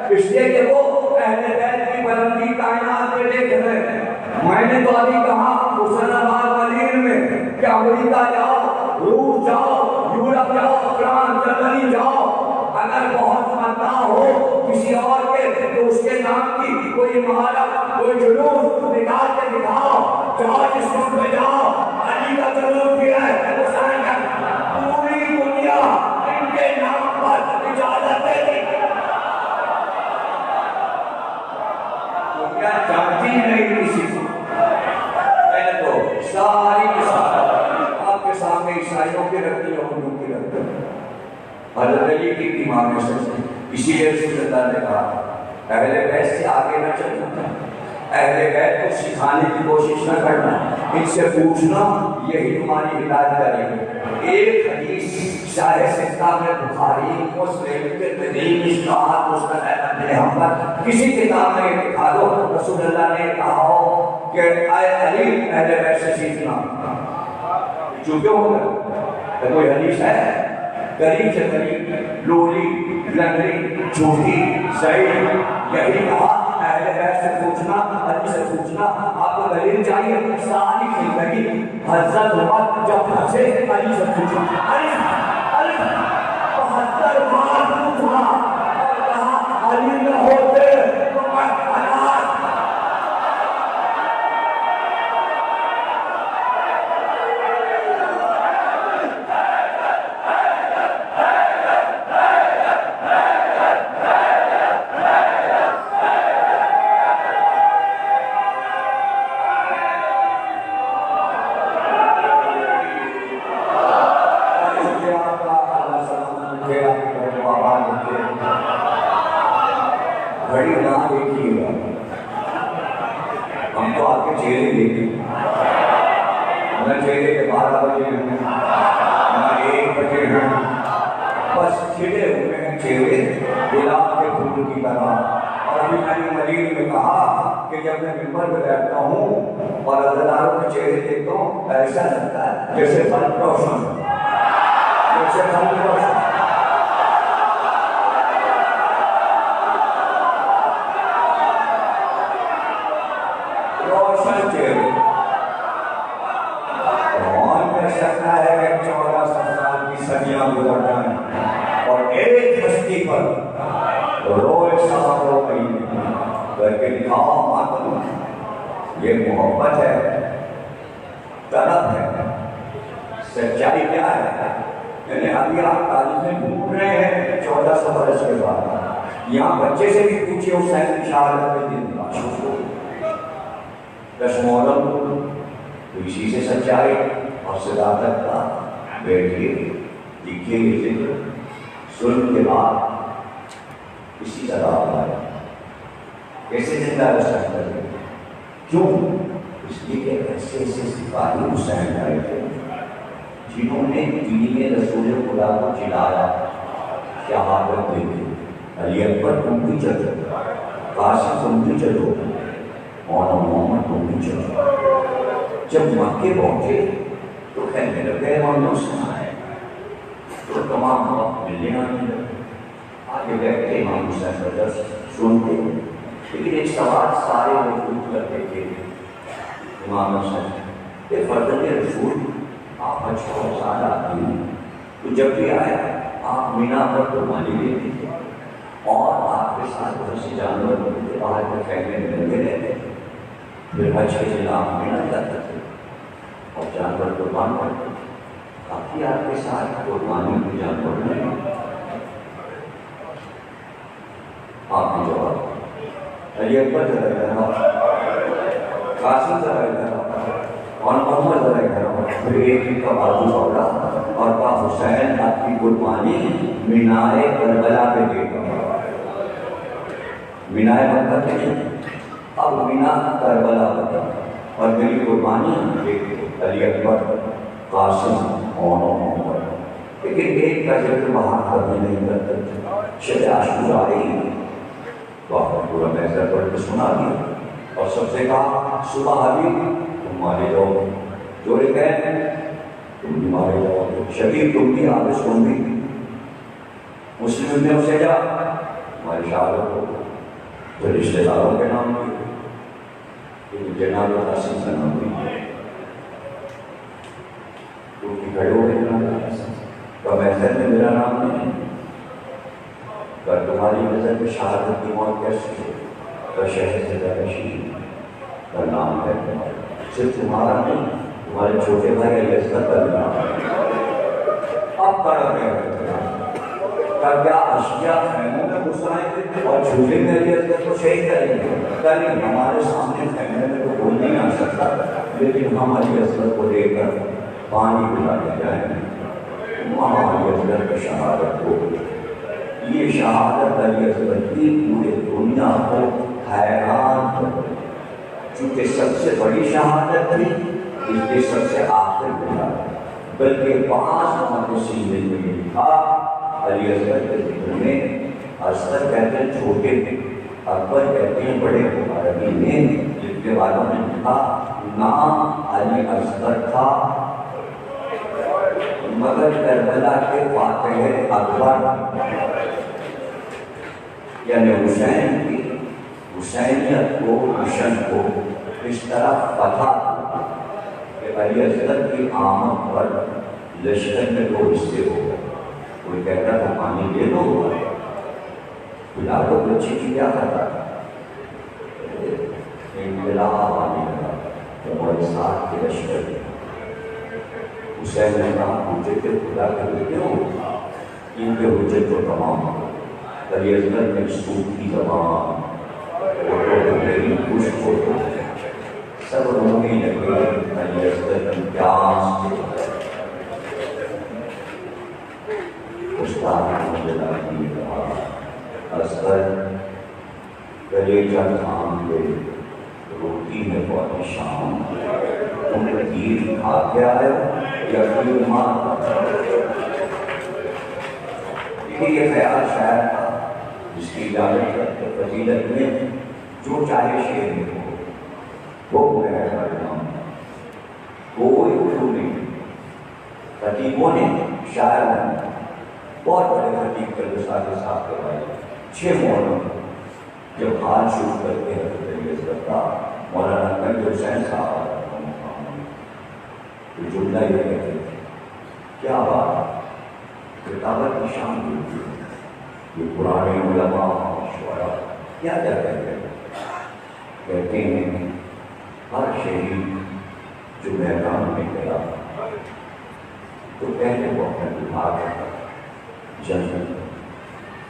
اس لیے کہ وہ اہل بیت کی بلندی کائنات میں دیکھ رہے ہیں. میں نے تو ابھی کہا حسین آباد وزیر میں کہ امریکہ جاؤ, روس جاؤ, یورپ جاؤ, فرانس, جرمنی جاؤ, اگر بہت مدعا ہو کسی اور کے تو اس کے نام کی کوئی مہارت, کوئی جلوس نکال کے دکھاؤ. جاؤ جس ملک میں جاؤ, علی کا جلوس کیا ہے, حسین کا, پوری دنیا ان کے نام پر اجازت دے دی. کیا جانتی نہیں کسی کو. میں نے تو ساری آپ کے سامنے عیسائیوں کے رکھتی ہے, اردو کی رکھتی ہے. حضرت علی کی ایمان میں سچ, اسی لیے رسول اللہ نے کہا اہل بیت سے آگے نہ چلنا, اہل بیت کو سکھانے کی کوشش نہ کرنا, ان سے پوچھنا, یہی تمہاری ہدایت کرے گی. ایک حدیث شاہ سکہ میں بخاری, مسلم, ترمذی, مشکوٰۃ, مسند احمد بن حنبل کسی کتاب میں دکھا دو رسول اللہ نے کہا ہو کہ اے علی اہل بیت سے سیکھنا. چونکہ ہوگا کوئی حدیث ہے قریب سے قریب, لولی, لنگری, جھوٹی, زید, یہی کہا اہل بیت سے پوچھنا, علی سے پوچھنا. آپ کو دلیل چاہیے, ساری زندگی حضرت عمر جب پھنسے علی سے پوچھا, علی 72 بار پوچھا اور کہا علی نہ ہوتے تو میں ہلاک. گھڑی نہ دیکھیے گا, ہم تو آپ کے چہرے دیکھیں, نہ چہرے کے 12 بجے ہیں, نہ 1 بجے ہیں, بس کھلے ہوئے ہیں چہرے گلاب کے پھول کی طرح. اور ابھی میں نے مدین میں کہا کہ جب میں ممبر پہ بیٹھتا ہوں اور عزاداروں کے چہرے دیکھتا ہوں, ایسا لگتا ہے جیسے بلب روشن, جیسے بلب روشن. کون کر سکتا ہے صدیاں گزر جائیں اور ایک ہستی پر روئے سالوں مہینے کر کے دکھاؤ ماتم، یہ محبت ہے، طلب ہے، سچائی کیا ہے؟ یعنی ابھی آپ تعلیم میں ڈھونڈ رہے ہیں 1400 برس کے بعد، یہاں بچے سے بھی پوچھے حسین کی شہادت کے دن مخصوص ہو دشمولم تو اسی سے سچائی اور صداقت کا بیٹھیے لکھیے یہ ذکر ظلم کے بعد اسی طرح آیا کیسے زندہ رہ سکتے ہیں؟ کیوں؟ اس لیے کہ ایسے ایسے سپاہی حسین آئے تھے جنہوں نے دین رسول خدا کو چلایا، شہادت دے دی، علی اکبر تم بھی چلو، قاسم تم بھی چلو، مولانا محمد تم بھی چلو۔ جب مکے پہنچے تو کہنے لگے اور سنائے تو تمام وقت ملنے آگے بیٹھتے امام حسین کا درس سنتے، لیکن ایک سوال سارے موجود کرتے تھے امام حسین کہ فرزند رسول آپ 56 سال آتی ہیں تو جب بھی آئے آپ مینا پر قربانی لیتے تھے اور آپ کے ساتھ بہت سے جانور ہوتے تھے، باہر میں پھینکنے میں لگے رہتے تھے، پھر حج کے دن آپ مینا جاتے تھے اور جانور قربان کرتے تھے، کافی آپ کے ساتھ قربانی کے جانور نہیں۔ آپ نے جواب علی اکبر ذرا ادھر، قاسم ذرا ادھر اور محمد ذرا ادھر، پھر ایک کا بازو پکڑا اور کہا حسین آپ کی قربانی مینائے کربلا پہ دے گا، مینائے مکہ پہ نہیں، اب مینا کربلا پہ، اور میری قربانی علی اکبر، قاسم اور محمد۔ لیکن ایک کا ذکر وہاں کبھی نہیں کرتے، شب عاشورا آئی تو آپ نے پورا محضر پڑھ کے سنا دیا اور سب سے کہا صبح حبیب تم مارے جاؤ، جوڑے گئے تم بھی مارے جاؤ، شبیب تم بھی، حافظ تم بھی، مسلم میں اسے جا ہماری شہادت ہو، تو رشتے داروں کے نام بھی جناب قاسم کا نام بھی کیونکہ کھڑے ہوئے کا محضر میں میرا نام نہیں، اگر تمہاری نظر میں شہادت کی موت کیسے ہو تو شہر سے درشی کا نام ہے تمہارا، صرف تمہارا نہیں، تمہارے چھوٹے بھائی علی اصغر کا بھی نام ہے۔ اب کڑا کیا کیا اشیاء خیموں میں گھسائیں گے اور جھولے میں علی اصغر کو شہید کریں گے، لیکن ہمارے سامنے خیمے میں تو کوئی نہیں آ سکتا، لیکن ہم علی اصغر کو لے کر پانی پلا کے جائیں گے، وہاں علی اصغر کی شہادت ہو۔ یہ شہادت علی اصغر کی پورے دنیا کو حیران کر، چونکہ سب سے بڑی شہادت تھی اس کے سب سے آخر ملا، بلکہ 5 محدثین نے لکھا علی اصغر کے ذکر میں، اصغر کہتے ہیں چھوٹے تھے، اکبر کہتے ہیں بڑے، عربی میں لکھنے والوں نے لکھا نام علی اصغر تھا مگر کربلا کے فاتح اکبر، یعنی حسین کی حسینیت کو، مشن کو اس طرح فتح کہ علی اصغر کی آمد پر لشکر میں 2 حصے ہو گئے، کوئی کہتا تھا پانی دے دو، پلا دو، بچے کی کیا کرتا تھا، انقلاب آنے لگا ہمارے ساتھ کے لشکر میں۔ حسین نے کہا حجت خدا کے لیے کیوں، ان کے حجت کو تمام علی اصغر میں سود کی زبان فوٹو میری خوش فوٹو سب رونے لگے علی اصغر کی پیاس استاد نے کہا اصغر کلیجہ تھام کے روٹی میں بہت شام، تم تیر کھا کے آئے یا پھر مار؟ یہ خیال شاید تھا جس کی اجازت کرتے فضیلت میں جو چاہے شعر میں ہو وہ میں کرنا، کوئی اردو نہیں۔ خطیبوں نے، شاعروں نے بہت بڑے خطیب کر کے ساتھ کروائے، 6 محرم جب حال شروع کرتے ہیں علی اصغر کا، مولانا کنج حسین صاحب تو جملہ یہ کہتے تھے کیا بات کتابت کی شان ہوتی ہے. یہ پرانے علماء شعراء کیا کہتے ہیں؟ کہتے ہیں ہر شہید جو میدان میں گیا تو پہلے وہ اپنے دماغ کا جنگ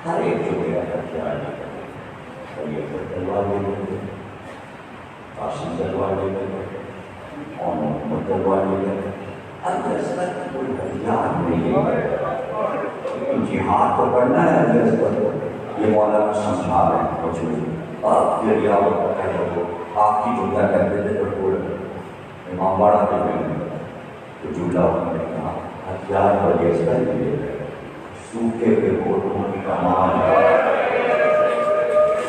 ہر ایک جو گیا تھا کیا اور یہ تلوار لے گئے، قاسم تلوار لے گئے اور محمد تلوار لے گئے. کوئی ہتھیار نہیں ہے، جہاد تو کرنا ہے. یہ مولانا سمجھا رہے ہیں مجھے آپ یہ ریاوت ہے آپ کی جملہ کرتے تھے تو پورے امام باڑا کے میں تو جملہ انہوں نے کہا ہتھیار پر یہ سر لیے سوکھے کے گھوٹوں کی کمان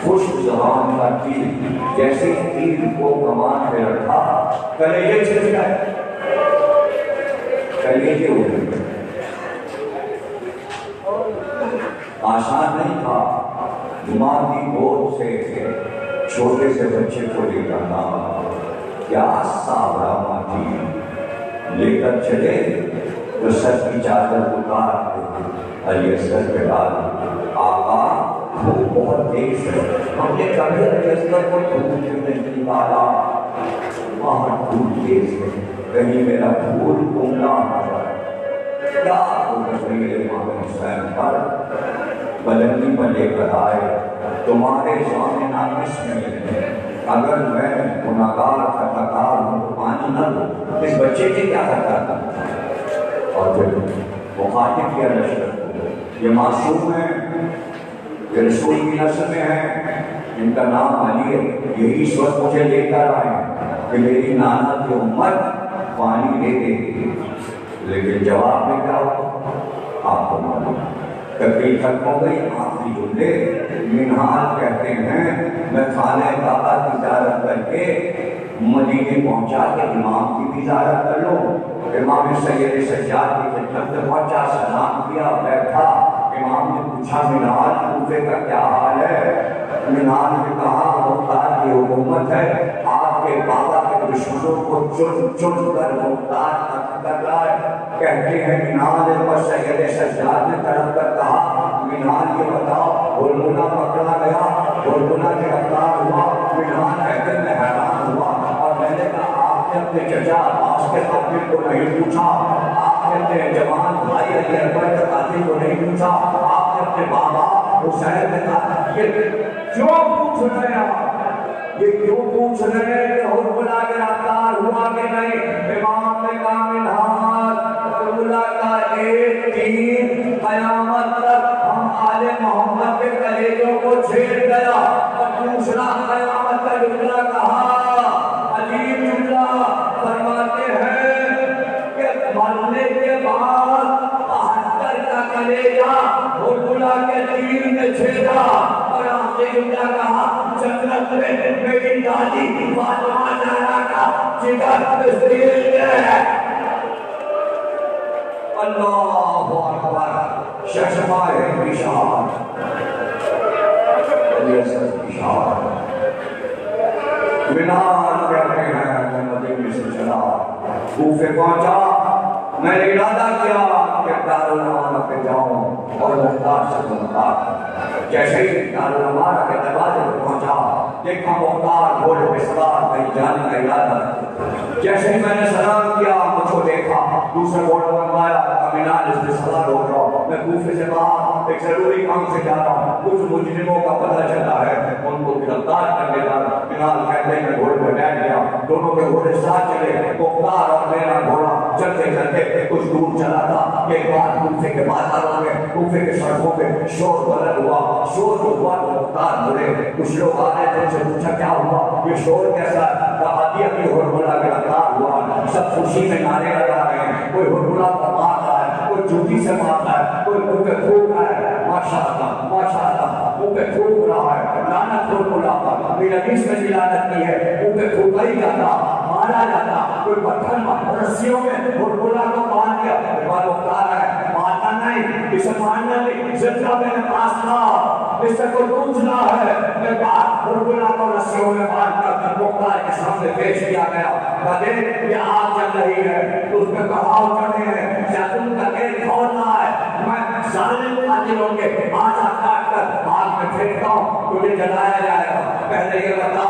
خوش زبان کا تیر جیسے تیر کو کمان پہ رکھا کلیجے چھل گئے، کلیجے اڑ گئے. آسان نہیں تھا ماں کی گود سے چھوٹے سے بچے کو لے کرنا. کیا صابرہ ماں تھی لے کر چلے تو سر کی چادر اتار علی اصغر پہ ڈال. آقا وہ بہت تیز ہے، ہم نے کبھی علی اصغر کو دھوپ میں نہیں ڈالا. وہاں دھوپ تیز ہے، کہیں میرا پھول گمنا نہ جائے. کیا ہو گئی امام حسین پر بلندی پر لے کر آئے تمہارے سامنے ناقص نہیں ہے. اگر میں گناہگار خطاکار ہوں تو پانی نہ دو، اس بچے کی کیا خطا تھا؟ اور پھر مخاطب کیا لشکر کو، یہ معصوم ہے، یہ رسول کی نسل میں ہے، ان کا نام علی ہے، یہی اس وقت مجھے لے کر آئے کہ میری نانا کی امت پانی دے دے. لیکن جواب میں کیا ہوتا آپ کو معلوم. تقریر ختم ہو گئی، آخری جملے منہال کہتے ہیں میں خانہ کعبہ کی زیارت کر کے مدینے پہنچا کے امام کی بھی زیارت کر لوں. امام سید سجاد کی خدمت میں پہنچا، سلام کیا، بیٹھا. امام نے پوچھا منہال کوفے کا کیا حال ہے؟ منہال نے کہا مختار کی حکومت ہے، آپ کے بابا کے دشمنوں کو چن چن کر مختار ختم کر رہا ہے. کہتے ہیں منہال پر سید سجاد نے طرف کر کہا منہال یہ بتاؤ گلگنا پکڑا گیا، گلگنا گرفتار ہوا. منہال کہتے میں حیران ہوا اور میں نے کہا آپ نے اپنے چچا عباس کے قاتل کو نہیں پوچھا، آپ نے اپنے جوان بھائی علی اکبر کے قاتل کو نہیں پوچھا، آپ نے اپنے بابا حسین نے کہا یہ کیوں پوچھ رہے ہیں؟ یہ کیوں پوچھ رہے ہیں کہ حرملہ گرفتار ہوا کہ نہیں؟ امام نے کہا منہال حرملہ کا ایک تیر قیامت تک ہم آل محمد کے کلیجوں کو چھیڑ گیا. اور دوسرا قیامت کا جملہ کہا، عجیب جملہ فرماتے ہیں کہ مرنے کے بعد 72 کا کلیجہ حرملہ کے تیر نے چھیڑا. اور آخری جملہ کہا جنت میں میری دادی فاطمہ زہرا کا جگر تسلیل ہے. اللہ اکبر، ششمائے بشار علی اصغر کی شان. منہال کہتے ہیں میں مدینے سے چلا کوفے پہنچا، میں نے ارادہ کیا کہ دارالعمارہ پہ جاؤں اور مختار سے ملاقات. جیسے ہی دارالعمارہ کے دروازے پہ پہنچا دیکھا مختار گھوڑے پہ سوار کہیں جانے کا ارادہ. جیسے ہی میں نے سلام کیا مجھ کو دیکھا دوسرا گھوڑا منگوایا، امینال اس پہ سوار ہو رہا ہوں. میں کوفے سے باہر ایک ضروری کام سے جا رہا ہوں، کچھ مجرموں کا پتہ چلا ہے، ان کو گرفتار کرنے کا. امینال کہتے ہیں میں گھوڑے پہ بیٹھ گیا، دونوں کے گھوڑے ساتھ چلے. مختار اور میرا گھوڑا چلتے چلتے کچھ دور چلا تھا کہ ایک بار کوفے کے بازاروں میں کوفے کے سڑکوں پہ شور بلند ہوا. شور ہوا تو مختار بولے، کچھ لوگ آ رہے تھے، ان سے پوچھا کیا ہوا، یہ شور کیسا؟ کہا ابھی حرملہ گرفتار ہوا، سب خوشی میں نعرے لگا رہے ہیں، کوئی حرملہ کو مار رہا ہے، کوئی جوتی سے مار رہا ہے، کوئی منہ پہ پھونک رہا ہے. ماشاءاللہ ماشاءاللہ، منہ پہ پھونک رہا ہے. لعنت حرملہ پر، میرے حدیث میں بھی لعنت کی ہے، منہ پہ پھونکا ہی جاتا، مارا جاتا. کوئی پتھر رسیوں میں حرملہ کو باندھ دیا، بات مختار ہے مارنا نہیں، اسے مارنا نہیں، زندہ میرے پاس تھا، اس سے کوئی پوچھنا ہے. میں بات حرملہ کو رسیوں میں باندھ کر مختار کے سامنے پیش کیا گیا. کہتے یہ آگ جل رہی ہے، اس میں کہاؤ چڑھے ہیں، کیا تم کا ایک کھولنا ہے؟ میں کے آدھا کاٹ کر آگ میں پھینکتا ہوں، تجھے جلایا جائے گا۔ پہلے یہ بتا،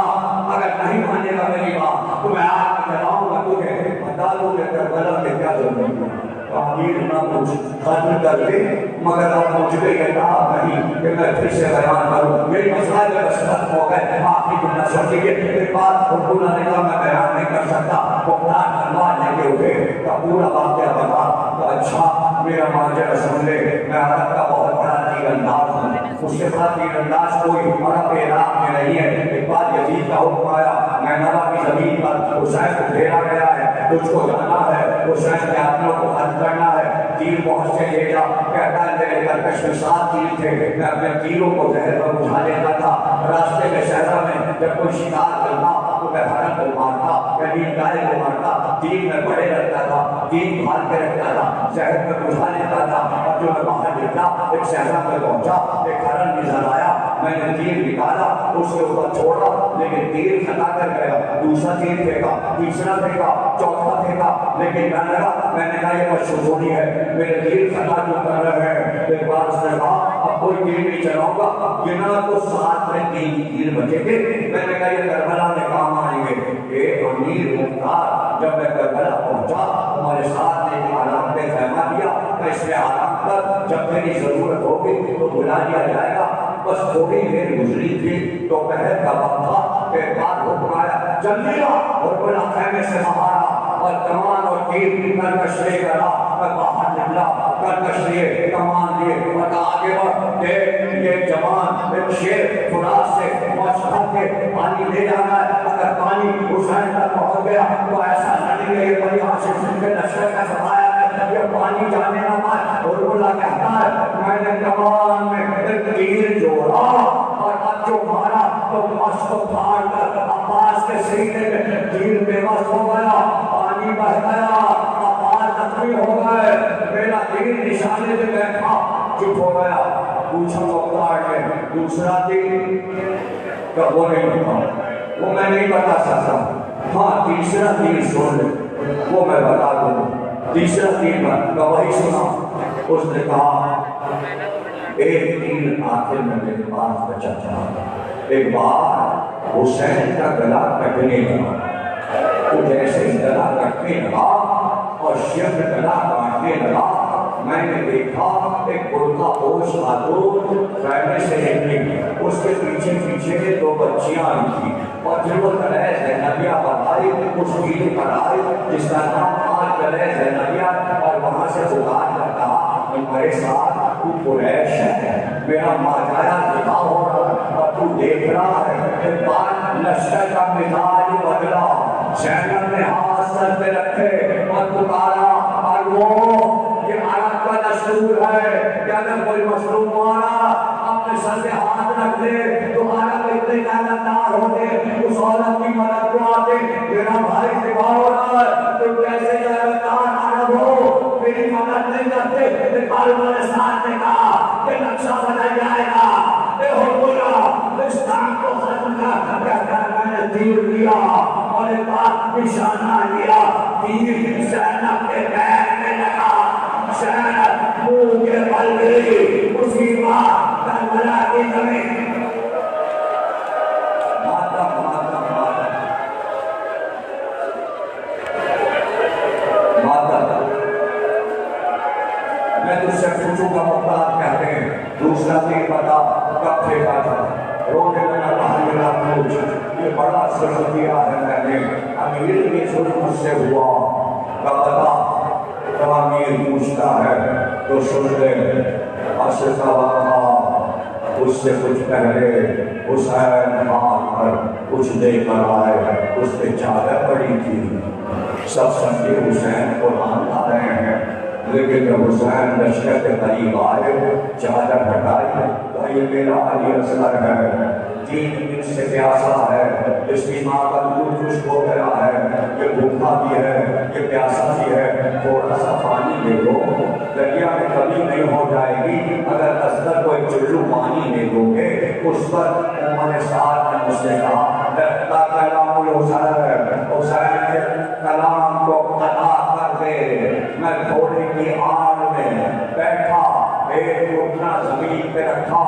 اگر نہیں مانے گا میری بات تو میں آگ میں جلاؤں گا تجھے۔ بتا دوں کہ کربلا میں کیا ضرورت ہے، تعمیر نہ کچھ ختم کر دے، مگر اب مجھ پہ یہ کہا نہیں کہ میں پھر سے بیان کروں۔ میری مسائل بس ختم ہو گئے، آخری جملہ سن لیجیے۔ ایک بات حکومت نے کہا میں بیان نہیں کر سکتا، حکمران تلوار لے کے اٹھے کا پورا واقعہ بتا تو اچھا میرا ماجرا سن لے، میں عرب کا بہت بڑا تیر انداز ہوں، اس کے بعد تیر انداز کوئی عرب عراق میں نہیں ہے۔ ایک بات یزید کا حکم آیا، میں نوا کی زمین پر حسین کو گھیرا گیا ہے، تجھ کو جانا ہے، حسین کے آدمیوں کو حل کرنا ہے، تیر بہت سے لے جا۔ کہتا ہے میرے کلکش میں 7 تیر تھے، میں اپنے تیروں کو زہر پر بجھا لیتا تھا، راستے میں صحرا میں جب کوئی شکار کرتا تو میں ہرن کو مارتا یا نیل گائے کو مارتا، تیر میں پڑے رکھتا تھا، تیر بھال کے رکھتا تھا، زہر میں بجھا لیتا تھا۔ اور جو میں باہر نکلا ایک صحرا میں پہنچا، ایک ہرن نظر آیا، میں نے تیر نکالا، اس کے اوپر چھوڑا، لیکن تیر کھٹا کر گیا، دوسرا تیر پھینکا، تیسرا پھینکا، چوتھا پھینکا، لیکن نہ لگا۔ میں نے کہا یہ مشہوری ہے، میرے تیر کھٹا جو کر رہے ہیں۔ ایک بار اس نے کہا اب کوئی تیر نہیں چلاؤں گا، گنا تو 7 میں 3 تیر بچے گے۔ میں نے کہا یہ کربلا میں کام آئیں گے۔ اے امیر مختار، جب میں کربلا پہنچا ہمارے ساتھ نے ایک آرام پہ خیمہ دیا، میں اس میں آرام کر، جب میری ضرورت ہوگی تو بلا دیا جائے گا۔ بس تھوڑی دیر گزری تھی تو پہر کا وقت تھا، ایک بار حکم آیا جلدی آ، اور بلا خیمے سے باہر آ، اور کمان اور تیر کرکش لے کر آ۔ میں باہر نکلا، کرکش لیے، کمان لیے، اور آگے بڑھ، دیکھ یہ جوان ایک شیر فرات سے مشہد کے پانی لے جانا ہے، اگر پانی حسین تک پہنچ گیا تو ایسا نہیں ہے یہ بڑی حاصل کے لشکر کا سفایا ہے، یہ پانی جانے نہ پائے۔ اور اللہ کہتا ہے میں نے کمان میں ایک تیر جوڑا اور اب جو مارا تو مشق کو پھاڑ کر عباس کے سینے میں تیر بے بس ہو گیا، پانی بہ گیا، عباس زخمی ہو گئے، میرا تیر نشانے پہ بیٹھا چپ ہو گیا۔ پوچھا مختار نے دوسرا تیر کہ وہ نہیں تھا، وہ میں نہیں بتا سکتا۔ ہاں تیسرا تیر سن لے، وہ میں بتا دوں۔ تیسرا تیر میں گواہی سنا، اس نے کہا ایک تیر آخر میں میرے پاس بچا تھا، ایک بار حسین کا گلا کٹنے لگا، تو جیسے ہی گلا کٹنے لگا اور شیر گلا کاٹنے لگا، میں نے دیکھا ایک برقع پوش خاتون خیمے سے نکلی، اس کے پیچھے پیچھے 2 بچیاں آئی تھیں، اور جب وہ کلیہ زینبیہ پر آئی، اس تیر پر آئی جس کا نام آج کلیہ زینبیہ، اور وہاں سے پکار کر کہا میرے ساتھ تو قریش ہے، میرا ماجایا دفاع ہو رہا ہے اور تو دیکھ رہا ہے۔ ایک بار لشکر کا مزاج بدلا، زینب نے ہاتھ سر پہ رکھے اور پکارا، اور وہ یہ عرب کا دستور ہے کہ اگر کوئی مظلوم مارا اپنے سر پہ ہاتھ رکھ دے تو عرب اتنے لعنتدار ہوتے اس عورت کی مدد کو آتے۔ میرا بھائی دفاع ہو رہا ہے، تم کیسے لعنتدار عرب ہو، میری مدد نہیں کرتے۔ نے ساتھ نے کہا کہ نقشہ بدل جائے گا، اے حکمراں اس کام کو ختم کر۔ کہتا ہے میں نے تیر لیا اور ایک بات نشانہ لیا، تیر زینب کے پیر میں لگا، زینب منہ کے بل گئی، اسی بات کربلا کی زمین پوچھوں گا مختار کہتے ہیں دوسرا تیر بتا کب پھینکا تھا، رونے لگا کہا میرا پوچھ، یہ بڑا ظلم کیا ہے میں نے، امیر کی ظلم مجھ سے ہوا کا بتا۔ جب امیر پوچھتا ہے تو سن لے، عصر کا وقت اس سے کچھ پہلے حسین مار کر کچھ دے کر آئے، اس پہ چادر پڑی تھی، سب سمجھے حسین قرآن لا رہے ہیں، لیکن جب حسین لشکر کے قریب آئے چادر ہٹائی تو یہ میرا علی اصغر ہے، 3 دن سے پیاسا ہے، اس کی ماں کا دودھ خشک ہو گیا ہے، یہ بھوکا بھی ہے، یہ پیاسا بھی ہے، تھوڑا سا پانی دے دو، دریا میں کبھی نہیں ہو جائے گی اگر اصغر کو ایک چلو پانی دے دو گے۔ اس پر عمر سعد نے مجھ سے کہا لگتا کلام حسین کے کلام کو قطع کر دے۔ میں گھوڑے کی آڑ میں بیٹھا، ایک گھٹنا زمین پہ رکھا،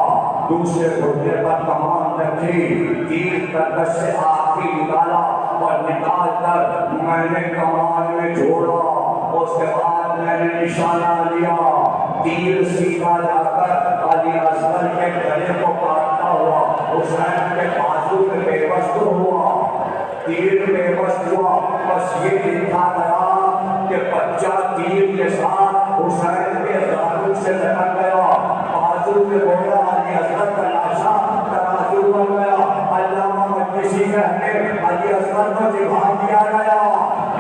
دوسرے گھٹنے پر کمان رکھی، تیر کردش سے آخری نکالا اور نکال کر میں نے کمان میں جوڑا، اس کے بعد میں نے نشانہ لیا، تیر سیدھا جا کر علی اصغر کے گلے کو کاٹتا ہوا حسین کے بازو میں بے وست ہوا، تیر بے وست ہوا، بس یہ لکھا گیا کہ بچہ تیر کے ساتھ حسین کے زانو سے لٹک گیا، بازو میں بولا علی اصغر کا لاشا ترازو بن گیا، علامہ مجلسی کہتے علی اصغر کو جبھا دیا گیا،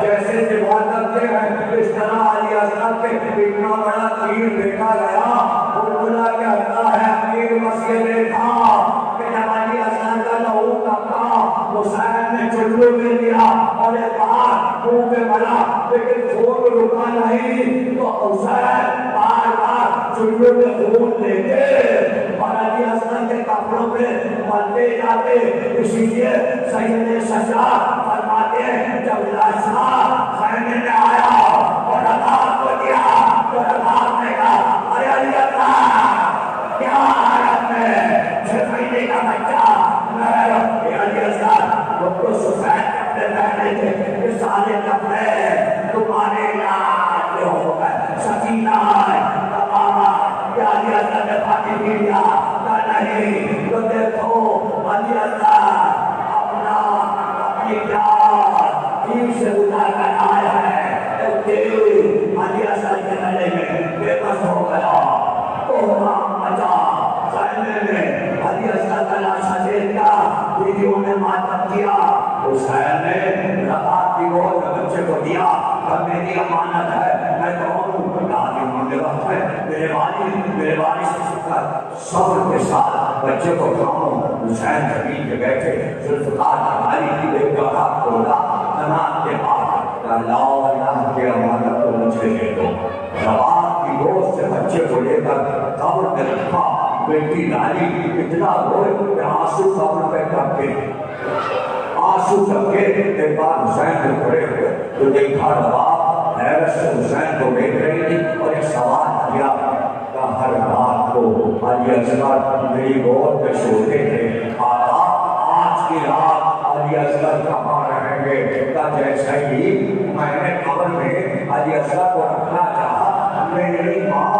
جیسے جبھا کرتے ہیں اس طرح علی اصغر پہ اتنا بڑا تیر دیکھا گیا، بلبلا کہتا ہے امیر بس یہ دیکھا کہ جب علی اصغر کا لہو تکا حسین نے چلو میں لیا اور ایک بار منہ پہ ملا لیکن خون رکا نہیں، تو حسین بار بار چلو میں خون لیتے اور علی اصغر کے کپڑوں پہ ملتے جاتے، اسی لیے سید سجاد فرماتے ہیں جب لاشا خیمے میں آیا اور عذاب کو دیا تو عذاب نے کہا ارے علی اصغر کیا حالت میں 6 مہینے کا بچہ علی اصغر وہ تو سفید کپڑے پہنے تھے، یہ سارے کپڑے تمہارے علاج میں ہو گئے، سکینہ تماما کیا علی اصغر نے پانی پی لیا یا نہیں؟ تو دیکھو علی اصغر اپنی جان تیر سے اتار کر آیا ہے، علی اصغر کے گلے میں بے بس ہو گیا، کوہرام مچا خیمے میں، علی اصغر کا لاشا دے دیا، بیویوں نے ماتم کیا، حسین نے رات کی گود میں بچے کو دیا اور میری امانت ہے، میں کہوں دادی مانگے وقت ہے میرے والد صبر کے ساتھ بچے کو کھاؤں، حسین زمین پہ بیٹھے ذوالفقار ہماری کی ایک جگہ کھولا، نماز کے بعد اللہ کی امانت کو مجھے دے دو، رات کی گود سے بچے کو لے کر قبر میں رکھا، بیٹی لالی اتنا روئے کہ آنسو قبر پہ ٹپکے، آنسو ٹپکے، ایک بار حسین کو کھڑے ہوئے تو دیکھا نواب حیرت سے حسین کو دیکھ رہی تھی اور ایک سوال کیا کہ ہر رات کو علی اصغر میری گود میں سوتے تھے، آقا آج کی رات علی اصغر کہاں رہیں گے؟ کہ جیسا ہی میں نے قبر میں علی اصغر کو رکھنا چاہا، میری ماں